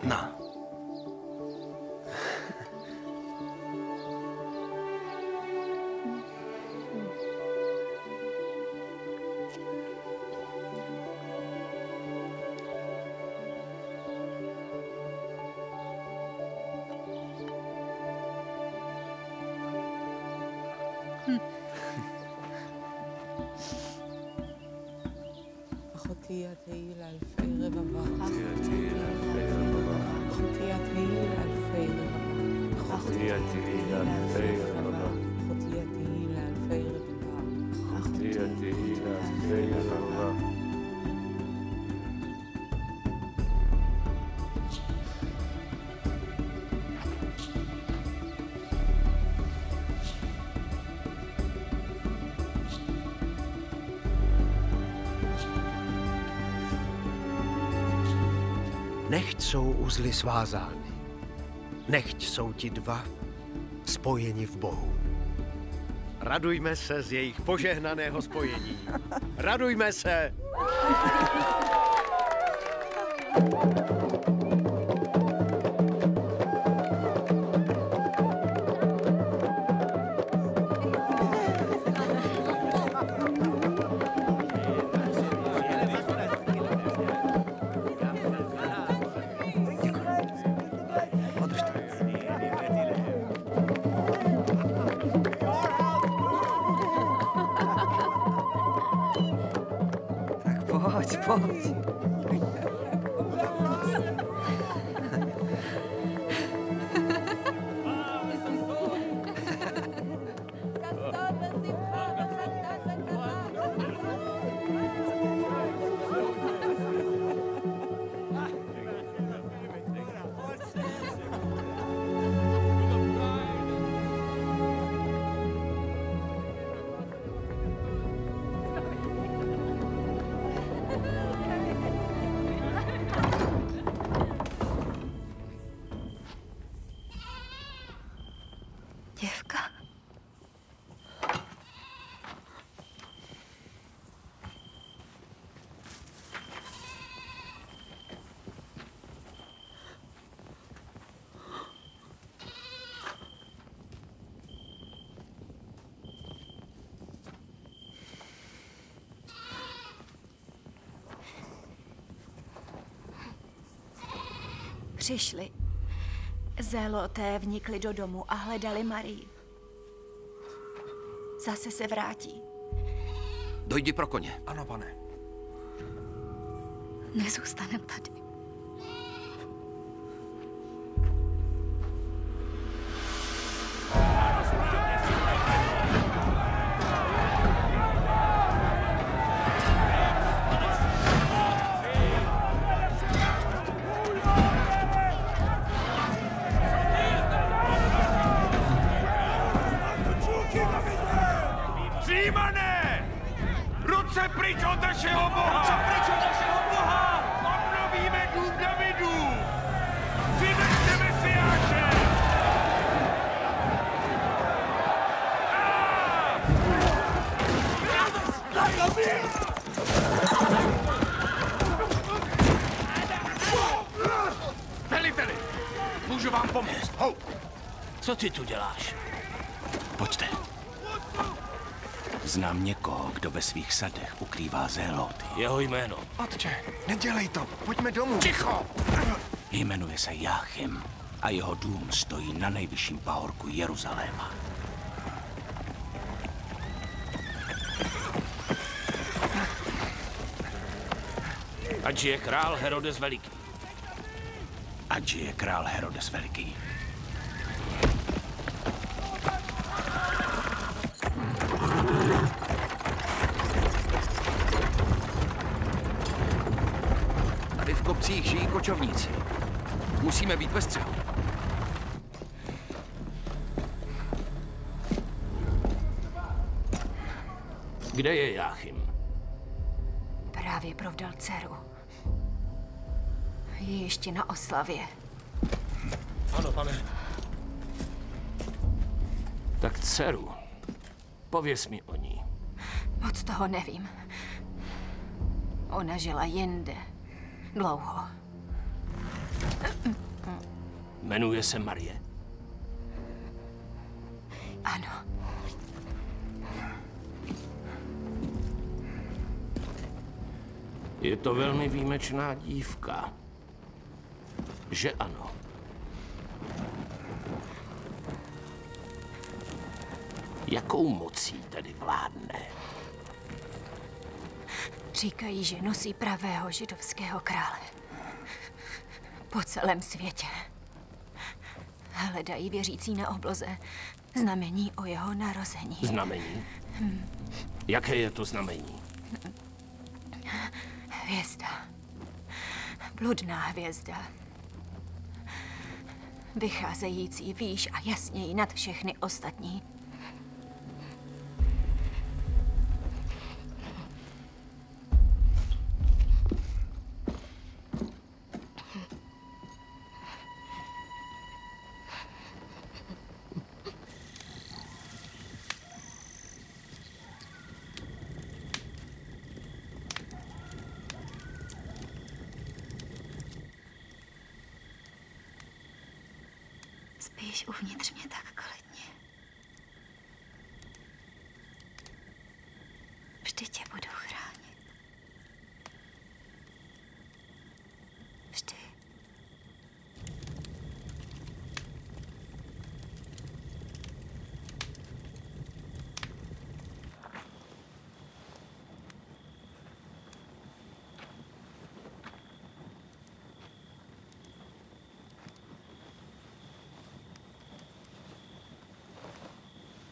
Na. אחותי את תהי לאלפי רבבה. אחותי את תהי לאלפי רבבה. אחותי את תהי לאלפי רבבה. אחותי את תהי לאלפי רבבה. אחותי את תהי לאלפי רבבה. Nechť jsou uzly svázány. Nechť jsou ti dva spojeni v Bohu. Radujme se z jejich požehnaného spojení. Radujme se! Pojď. Přišli. Zéloté vnikli do domu a hledali Marii. Zase se vrátí. Dojdi pro koně. Ano, pane. Nezůstanem tady. Římané! Ruce pryč od našeho boha! Ruce pryč od našeho boha! Obnovíme dům Davidů! Přiveďte Mesiáše! Veliteli, můžu vám pomoct. Hou! Co ty tu děláš? Pojďte. Znám někoho, kdo ve svých sadech ukrývá zéloty. Jeho jméno. Otče, nedělej to. Pojďme domů. Ticho! Jmenuje se Jáchym a jeho dům stojí na nejvyšším pahorku Jeruzaléma. Ať žije král Herodes Veliký. Ať žije král Herodes Veliký. Tady v kopcích žijí kočovníci. Musíme být ve střehu. Kde je Jáchym? Právě provdal dceru. Je ještě na oslavě. Ano, pane. Tak dceru, pověz mi o ní. Moc toho nevím. Ona žila jinde. Dlouho. Jmenuje se Marie. Ano. Je to velmi výjimečná dívka. Že ano? Jakou mocí tedy vládne? Říkají, že nosí pravého židovského krále. Po celém světě. Hledají věřící na obloze znamení o jeho narození. Znamení? Jaké je to znamení? Hvězda. Bludná hvězda. Vycházející výš a jasněji nad všechny ostatní. Spíš uvnitř mě tak klidně. Vždy tě budu chránit. Vždy.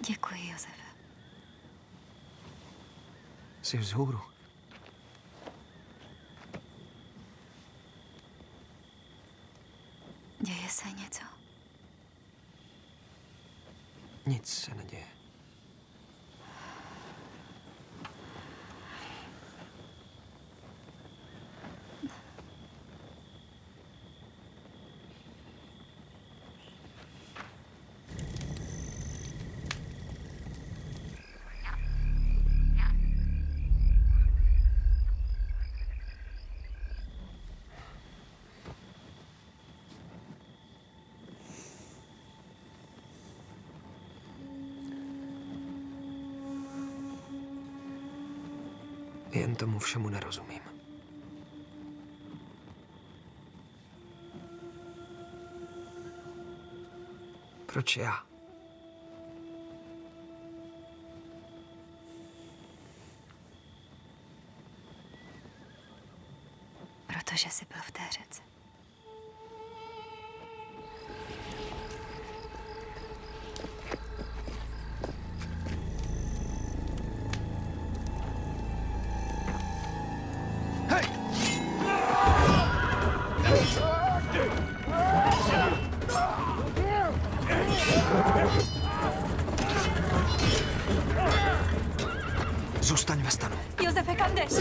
Děkuji, Josefe. Jsi vzhůru. Děje se něco? Nic se neděje. Jen tomu všemu nerozumím. Proč já? Protože jsi byl v té řece. Zůstaň ve stanu. Josefe, kam jdeš?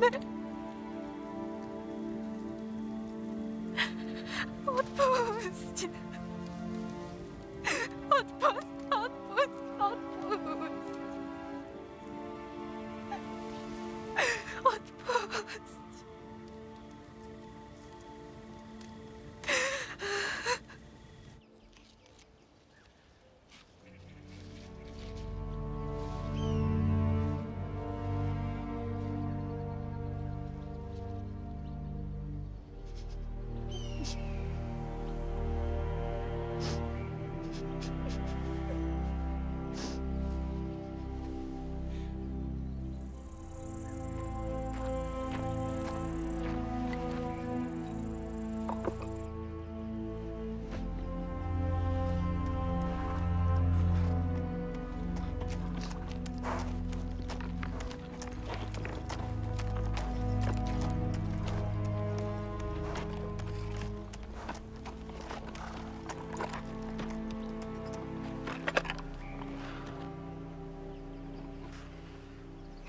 Pojďte. Odpusť. Odpusť, odpusť, odpusť. Odpusť.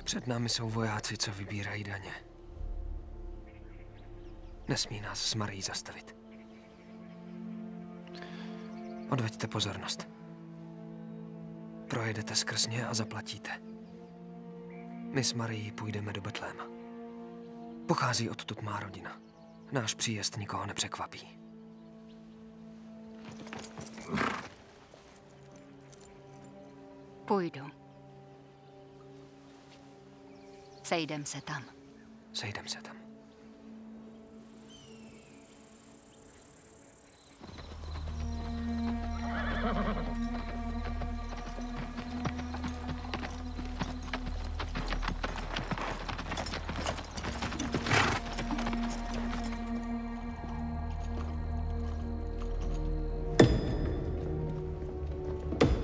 Před námi jsou vojáci, co vybírají daně. Nesmí nás s Marií zastavit. Odveďte pozornost. Projedete skrz ně a zaplatíte. My s Marií půjdeme do Betléma. Pochází odtud má rodina. Náš příjezd nikoho nepřekvapí. Půjdu. Sejdem se tam. Sejdem se tam.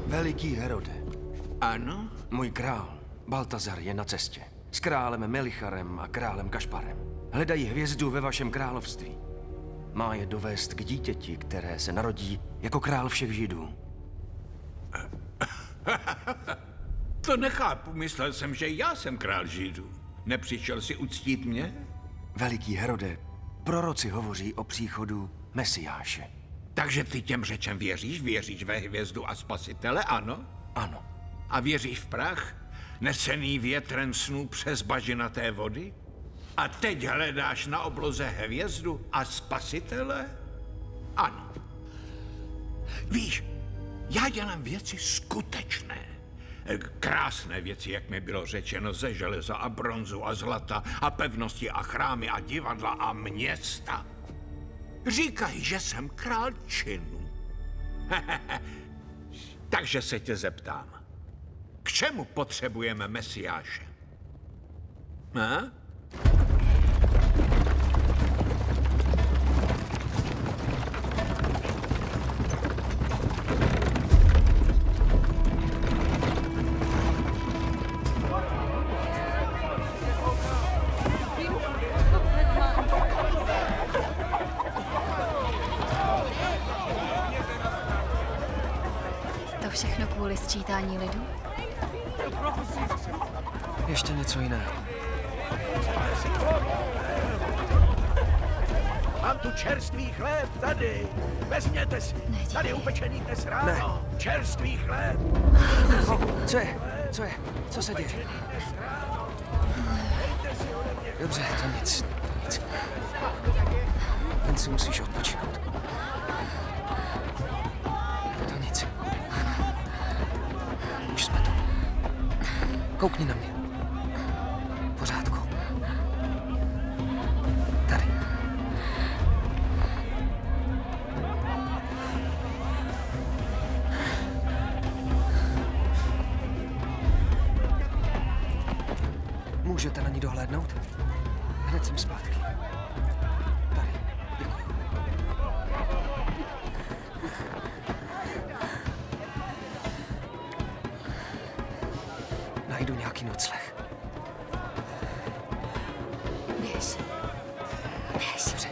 Veliký Herode. Ano? Můj král, Baltazar, je na cestě. S králem Melicharem a králem Kašparem. Hledají hvězdu ve vašem království. Má je dovést k dítěti, které se narodí jako král všech Židů. To nechápu. Myslel jsem, že já jsem král Židů. Nepřišel si uctít mě? Veliký Herode, proroci hovoří o příchodu Mesiáše. Takže ty těm řečem věříš? Věříš ve hvězdu a spasitele, ano? Ano. A věříš v prach? Nesený větrem snů přes bažinaté vody? A teď hledáš na obloze hvězdu a spasitele? Ano. Víš, já dělám věci skutečné. Krásné věci, jak mi bylo řečeno, ze železa a bronzu a zlata a pevnosti a chrámy a divadla a města. Říkají, že jsem král činu. Takže se tě zeptám. K čemu potřebujeme Mesiáše? Ha? sčítání lidu? Ještě něco jiného. Mám tu čerstvý chléb, tady. Vezměte si. Tady upečený dnes ráno. Čerstvý chléb. Co je? Co je? Co se děje? Dobře, to nic. Jen si musíš odpočinout. To nic. Už jsme tu. Koukni na mě. V pořádku. Tady. Můžete na ní dohlédnout? Hned jsem zpátky. Tady. Děkuji. Najdu nějaký nocleh. Běž. Dobře.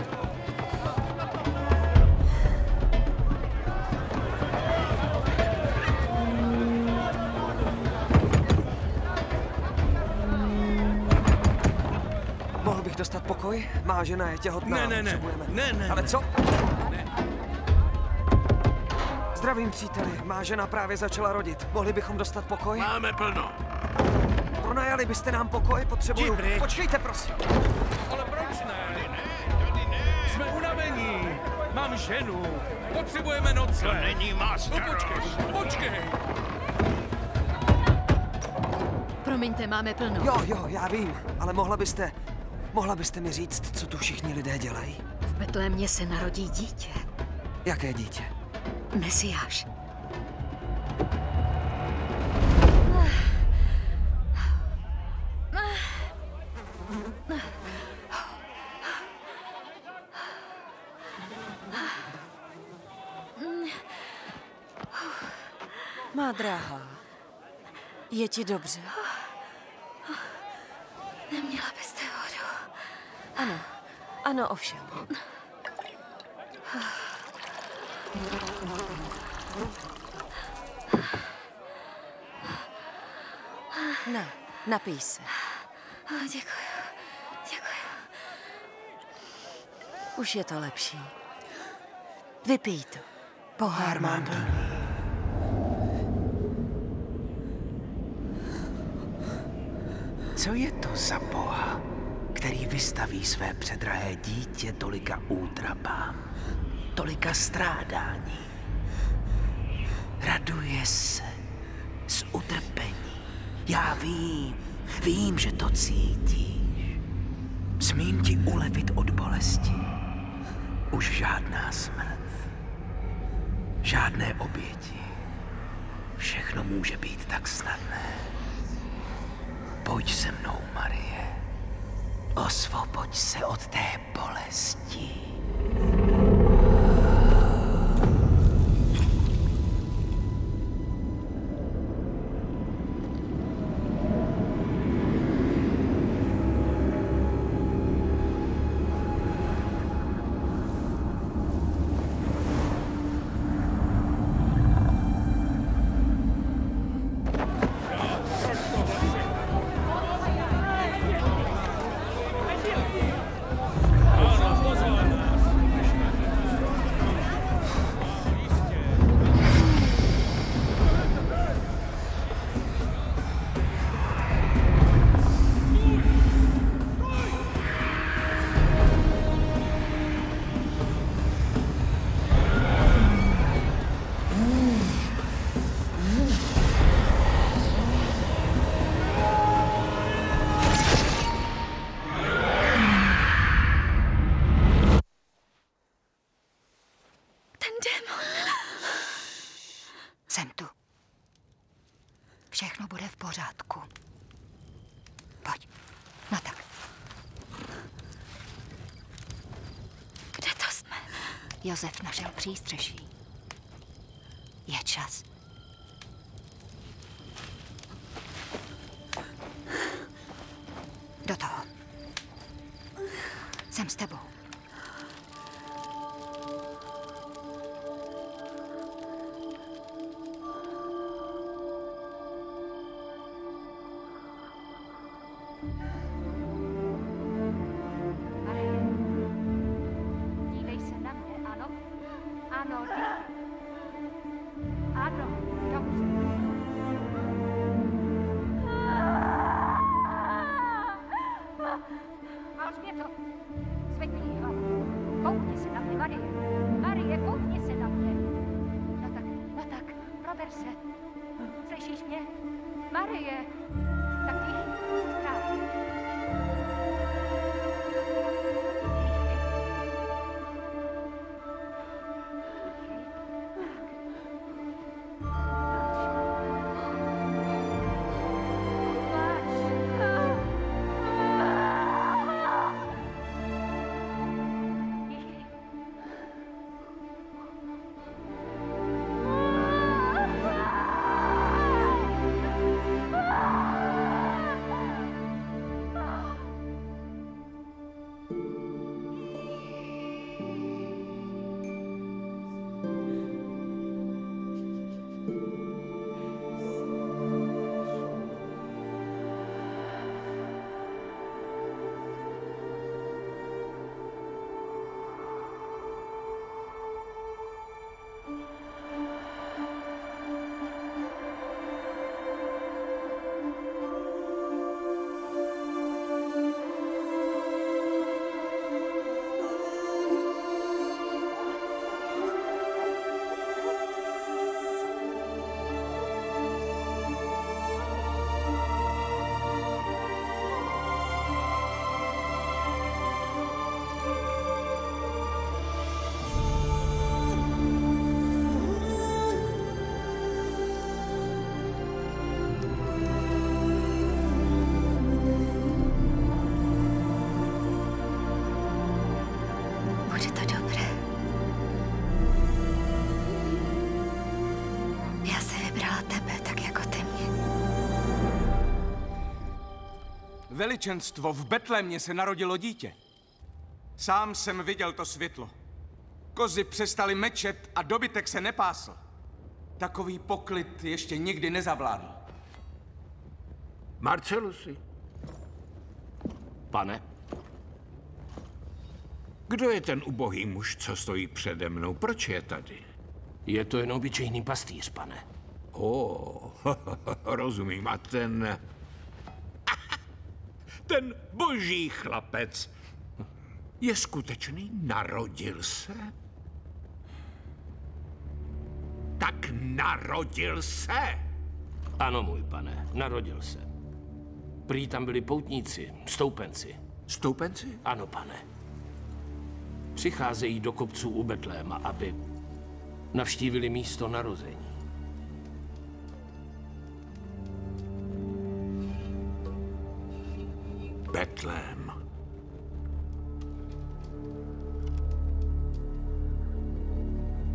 Mohl bych dostat pokoj? Má žena je těhotná. Ne. Ale co? Zdravím, příteli. Má žena právě začala rodit. Mohli bychom dostat pokoj? Máme plno. Pronajali byste nám pokoj? Potřebuju. Počkejte, prosím. Ale proč ne? Tady ne. Jsme unavení. Mám ženu. Potřebujeme nocleh. To není má starost. Počkej. Promiňte, máme plno. Jo, já vím, ale mohla byste mi říct, co tu všichni lidé dělají? V Betlémě se narodí dítě. Jaké dítě? Mesiáš. Má drahá, je ti dobře? Neměla byste vodu. Ano, ovšem. Napij se. Děkuji. Už je to lepší. Vypij to. Pohár mám plný. Co je to za boha, který vystaví své předrahé dítě tolika útrapám, tolika strádání? Raduje se z utrpení. Já vím, že to cítíš. Smím ti ulevit od bolesti. Už žádná smrt, žádné oběti. Všechno může být tak snadné. Pojď se mnou, Marie. Osvoboď se od té bolesti. Jsem tu. Všechno bude v pořádku. Pojď. No tak. Kde to jsme? Josef našel přístřeší. Je čas. Do toho. Jsem s tebou. Dívej se na mě, ano? Ano, dívej. Ano, dobře. Alžběto, zvedni jí hlavu. Koukni se na mě, Marie. Marie, koukni se na mě. No tak, prober se. Slyšíš mě? Marie, tak tichý, správně. Veličenstvo, v Betlémě se narodilo dítě. Sám jsem viděl to světlo. Kozy přestaly mečet a dobytek se nepásl. Takový poklid ještě nikdy nezavládl. Marcelusi. Pane? Kdo je ten ubohý muž, co stojí přede mnou? Proč je tady? Je to jen obyčejný pastýř, pane. Rozumím. A ten boží chlapec je skutečný? Narodil se? Tak narodil se? Ano, můj pane, narodil se. Prý tam byli poutníci, stoupenci. Stoupenci? Ano, pane. Přicházejí do kopců u Betléma, aby navštívili místo narození. Betlém.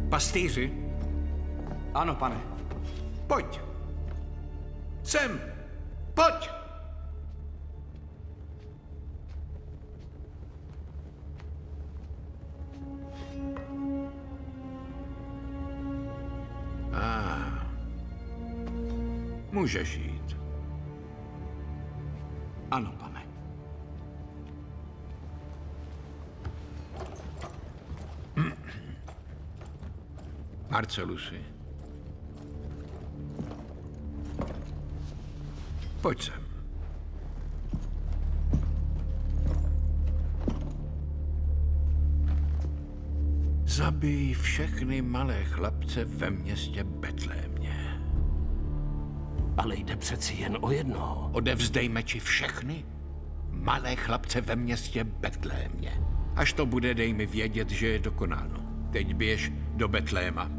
Pastýři? Ano, pane. Pojď. Sem. Pojď. Můžeš jít. Ano, pane. Marcelusi. Pojď sem. Zabij všechny malé chlapce ve městě Betlémě. Ale jde přeci jen o jednoho. Odevzdej meči všechny malé chlapce ve městě Betlémě. Až to bude, dej mi vědět, že je dokonáno. Teď běž do Betléma.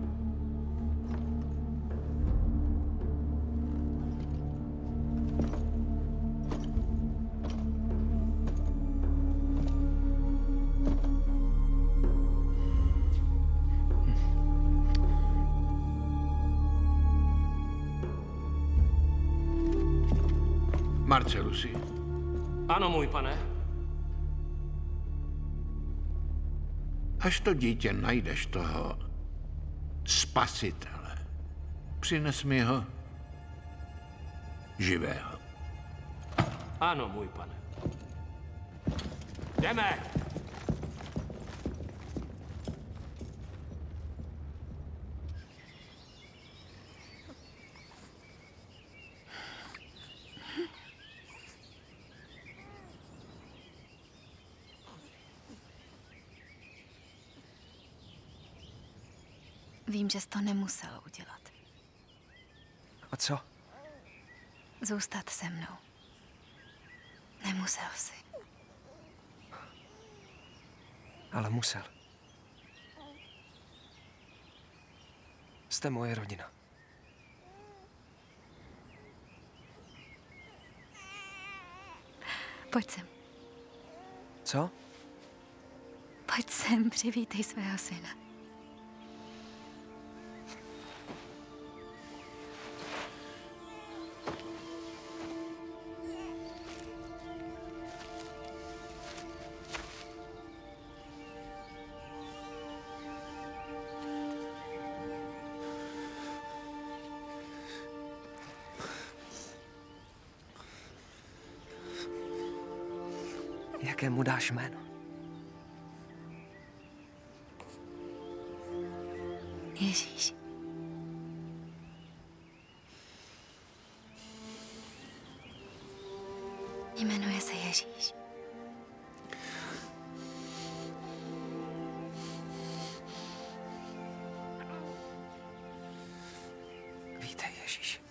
Marcelusi. Ano, můj pane. Až to dítě najdeš, toho spasitele, přines mi ho živého. Ano, můj pane. Jdeme! Vím, že jsi to nemusel udělat. A co? Zůstat se mnou. Nemusel jsi. Ale musel. Jste moje rodina. Pojď sem. Co? Pojď sem, přivítej svého syna. Jaké mu dáš jméno? Ježíš. Jmenuje se Ježíš. Vítej, Ježíš.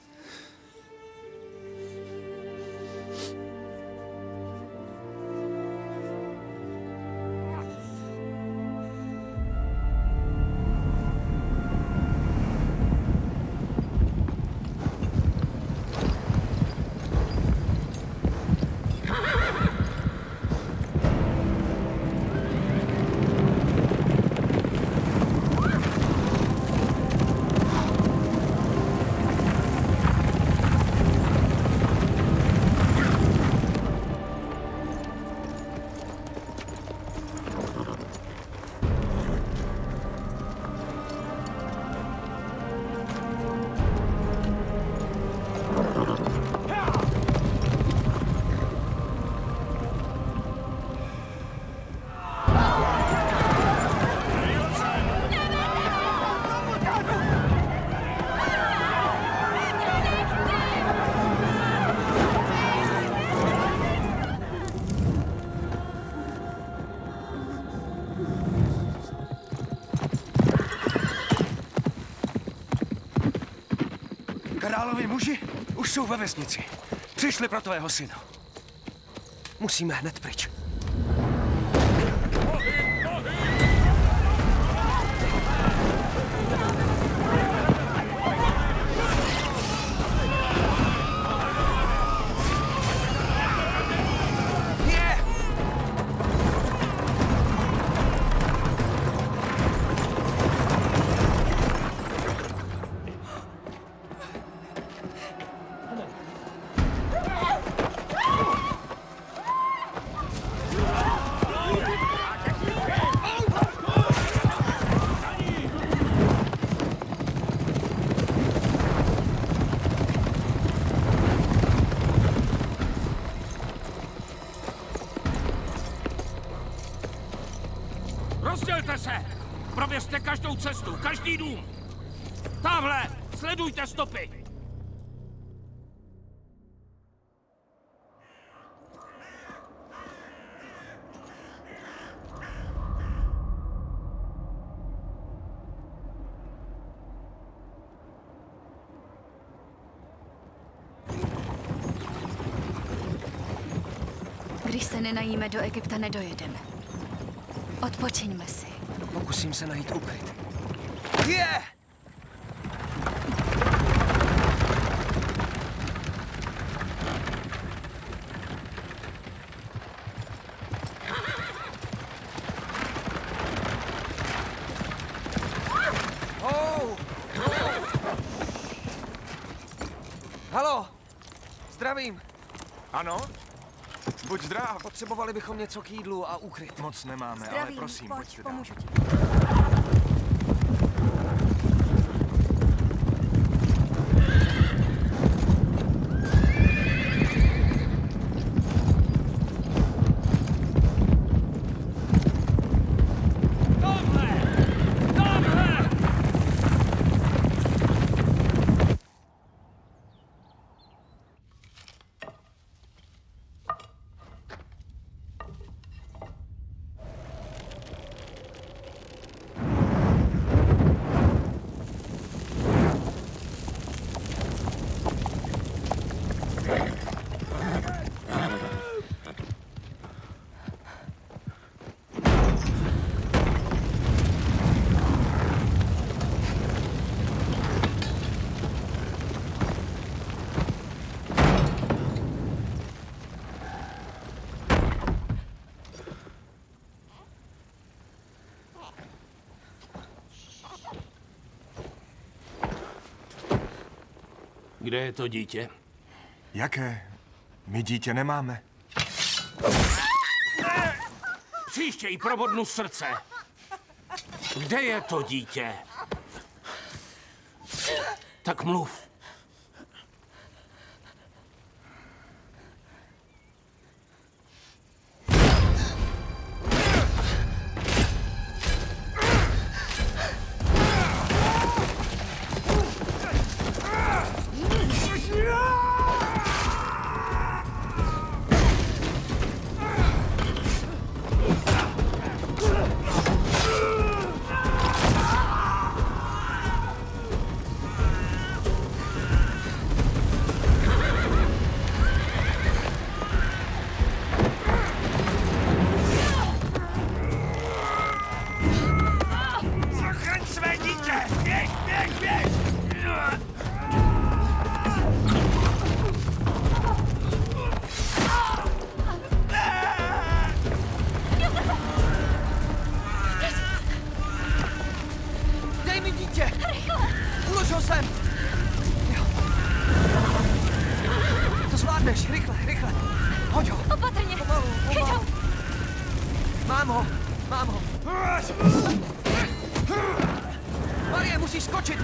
Královi muži už jsou ve vesnici. Přišli pro tvého syna. Musíme hned pryč. Rozdělte se! Probězte každou cestu, každý dům! Tamhle! Sledujte stopy! Když se nenajíme do Egypta, nedojedeme. Odpočiňme si. Pokusím se najít ukryt. Je! Haló! Zdravím. Ano? Buď zdrav. Potřebovali bychom něco k jídlu a ukryt. Moc nemáme, Zdravím, ale prosím, pojď, pojďte dál. pomůžu ti. Kde je to dítě? Jaké? My dítě nemáme. Příště jí probodnu srdce. Kde je to dítě? Tak mluv.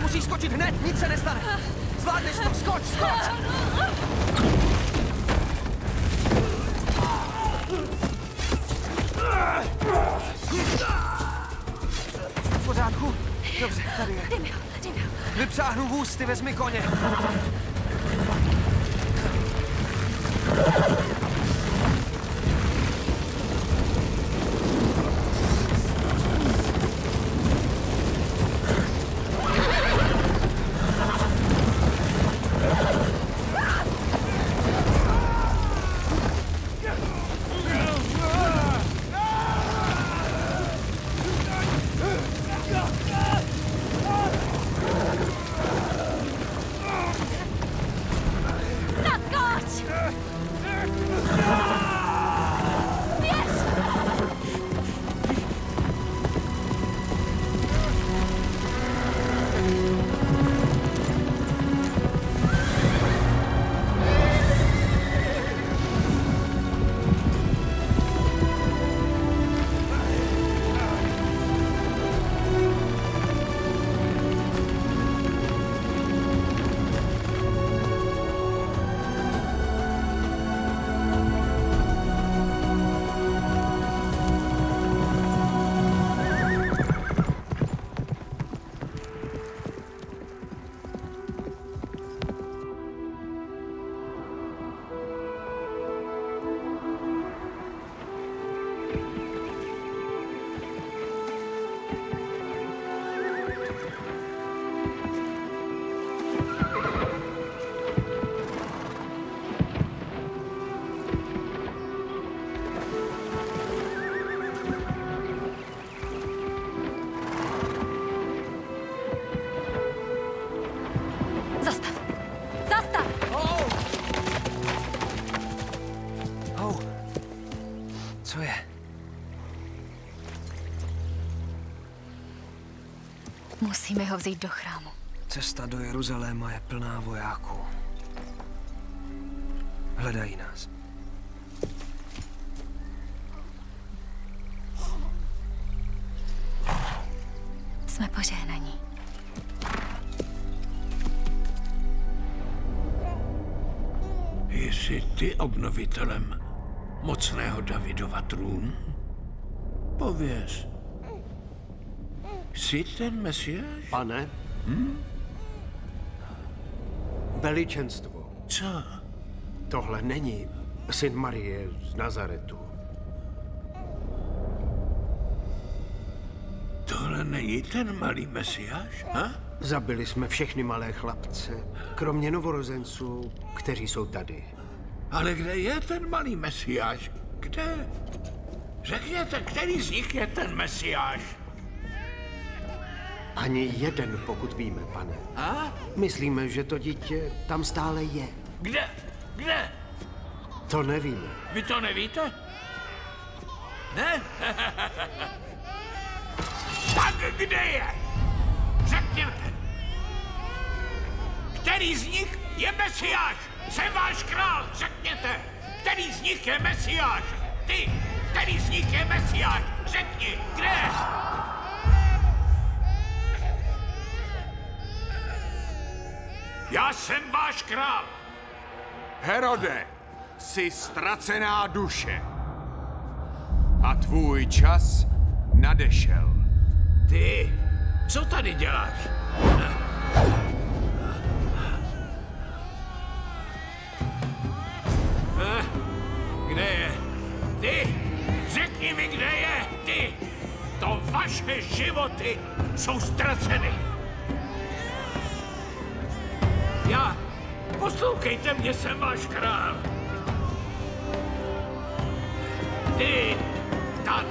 Musíš skočit hned, nic se nestane. Zvládneš to, skoč! V pořádku? Dobře, tady je. Vypřáhnu vůz, ty vezmi koně. Musíme ho vzít do chrámu. Cesta do Jeruzaléma je plná vojáků. Hledají nás. Jsme požehnaní. Jsi ty obnovitelem mocného Davidova trůnu? Pověz. Jsi ten Mesiáš? Pane? Veličenstvo. Co? Tohle není syn Marie z Nazaretu. Tohle není ten malý Mesiáš, ha? Zabili jsme všechny malé chlapce, kromě novorozenců, kteří jsou tady. Ale kde je ten malý Mesiáš? Kde? Řekněte, který z nich je ten Mesiáš? Ani jeden, pokud víme, pane. A? Myslíme, že to dítě tam stále je. Kde? Kde? To nevíme. Vy to nevíte? Ne? Tak kde je? Řekněte. Který z nich je Mesiáš? Jsem váš král, řekněte! Který z nich je Mesiáš? Ty! Který z nich je Mesiáš? Řekni, kde? Já jsem váš král! Herode, jsi ztracená duše. A tvůj čas nadešel. Ty, co tady děláš? Kde je? Ty! Řekni mi, kde je! Ty! To vaše životy jsou ztraceny! Poslouchejte mě, jsem váš král! Ty! Tak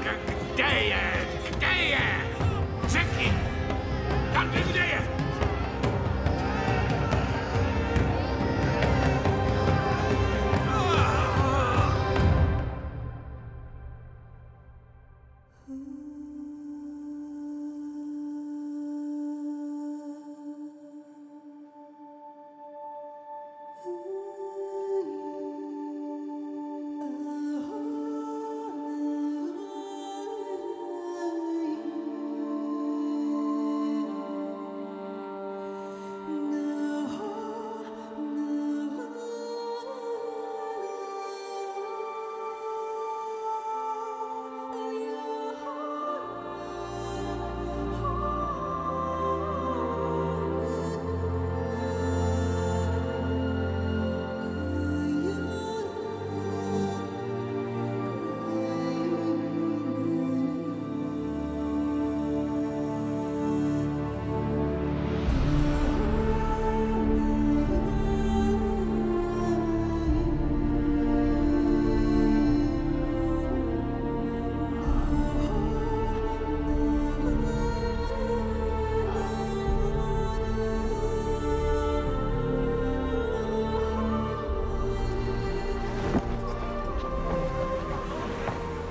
kde je? Kde je? Řekni! Tady kde je?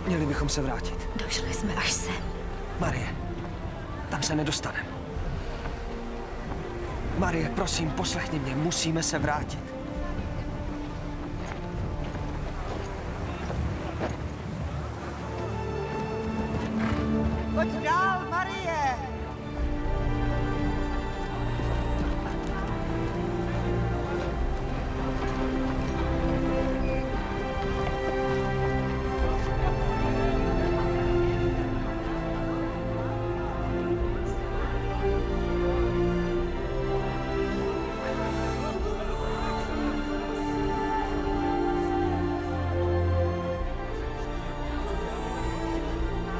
Měli bychom se vrátit. Došli jsme až sem. Marie, tam se nedostaneme. Marie, prosím, poslechni mě, musíme se vrátit. Pojď dál, Marie!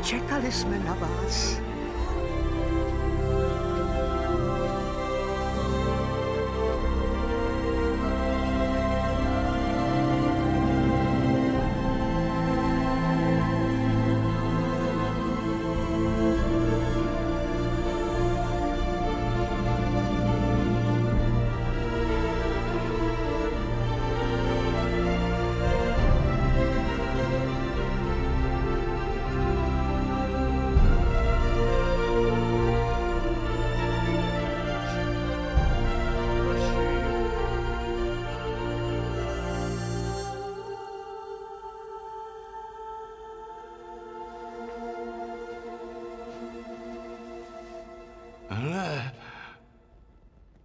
Čekali jsme na vás. Hle,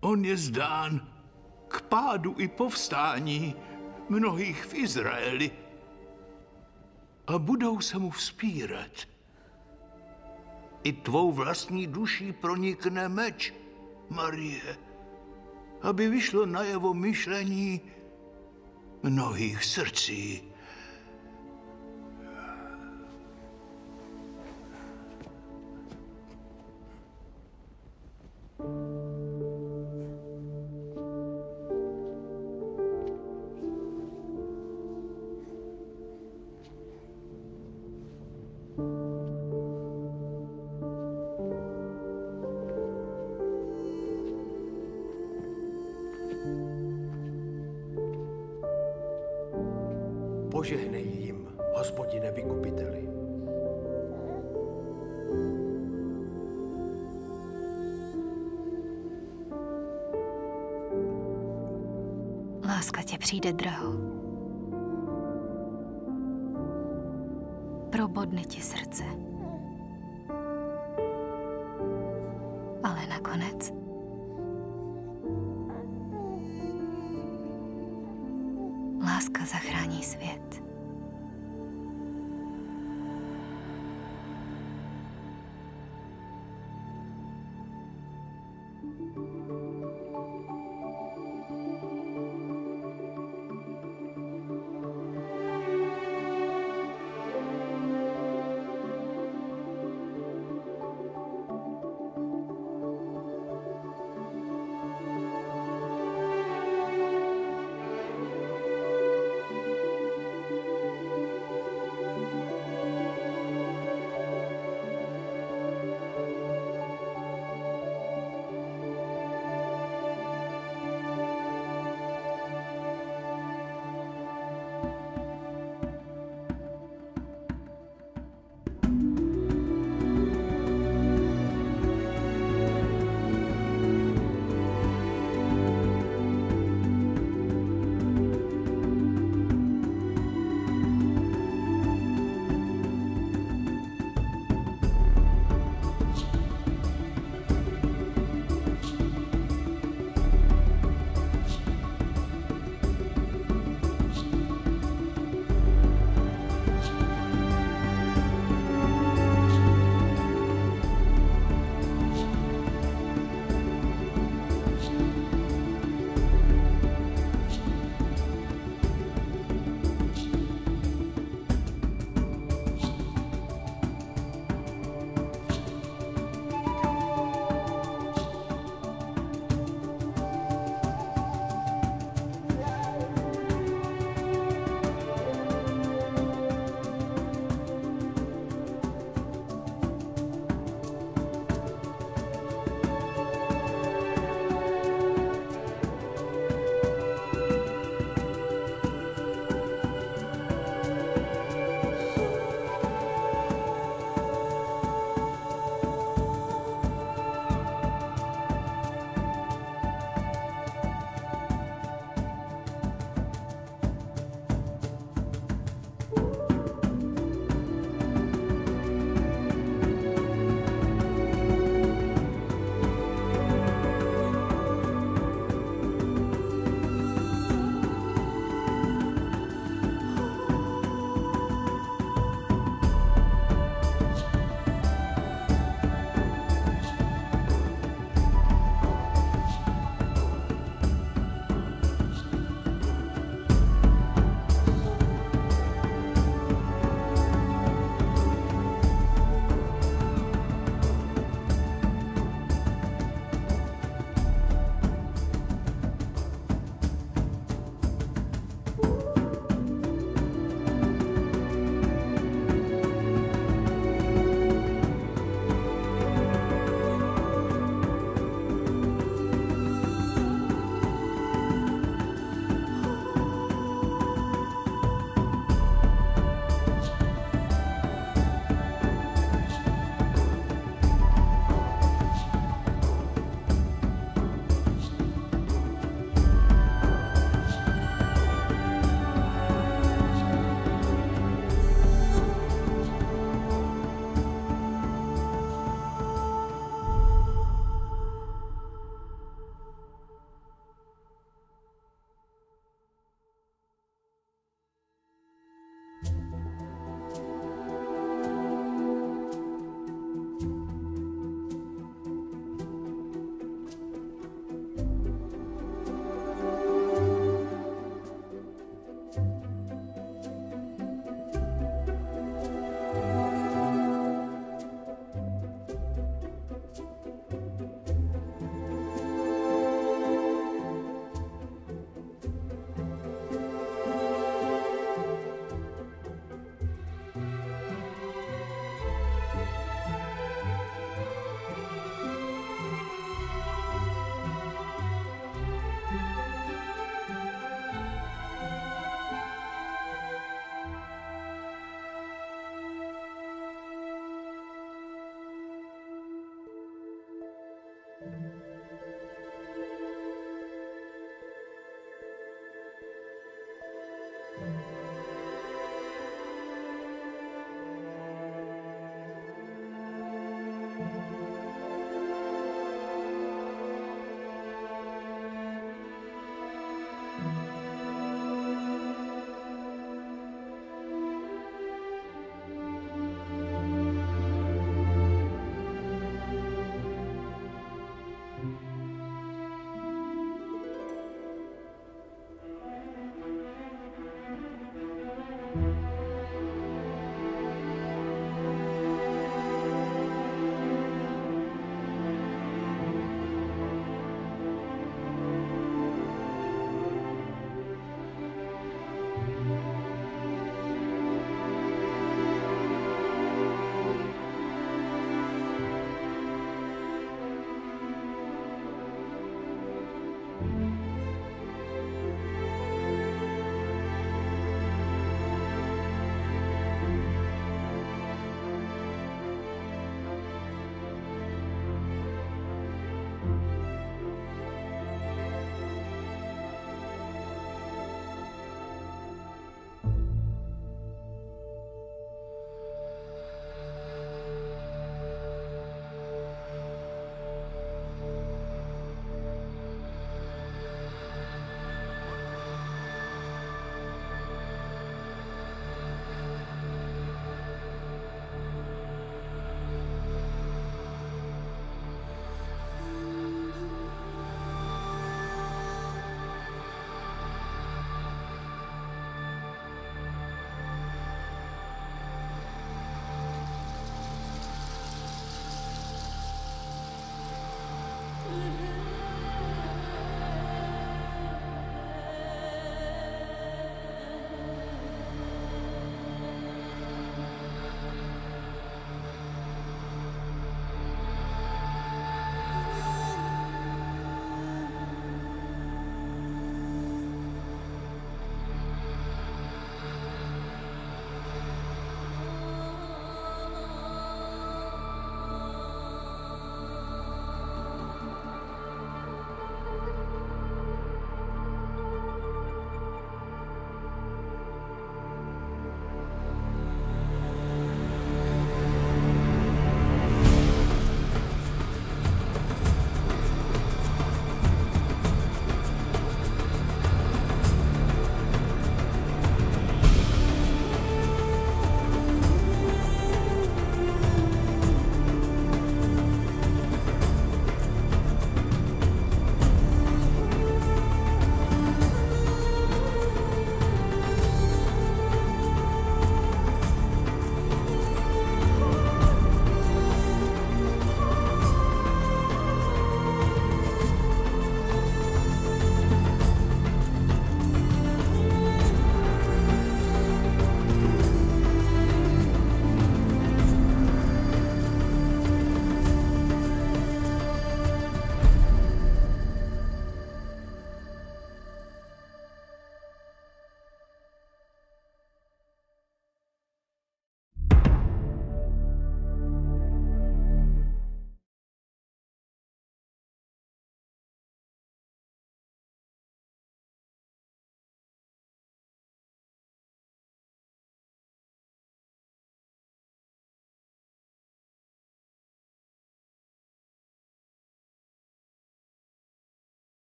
on je zdán k pádu i povstání mnohých v Izraeli a budou se mu vzpírat. I tvou vlastní duší pronikne meč, Marie, aby vyšlo najevo myšlení mnohých srdcí. Požehnej jim, Hospodine vykupiteli. Láska tě přijde draho. Probodne ti srdce. Ale nakonec láska zachrání svět.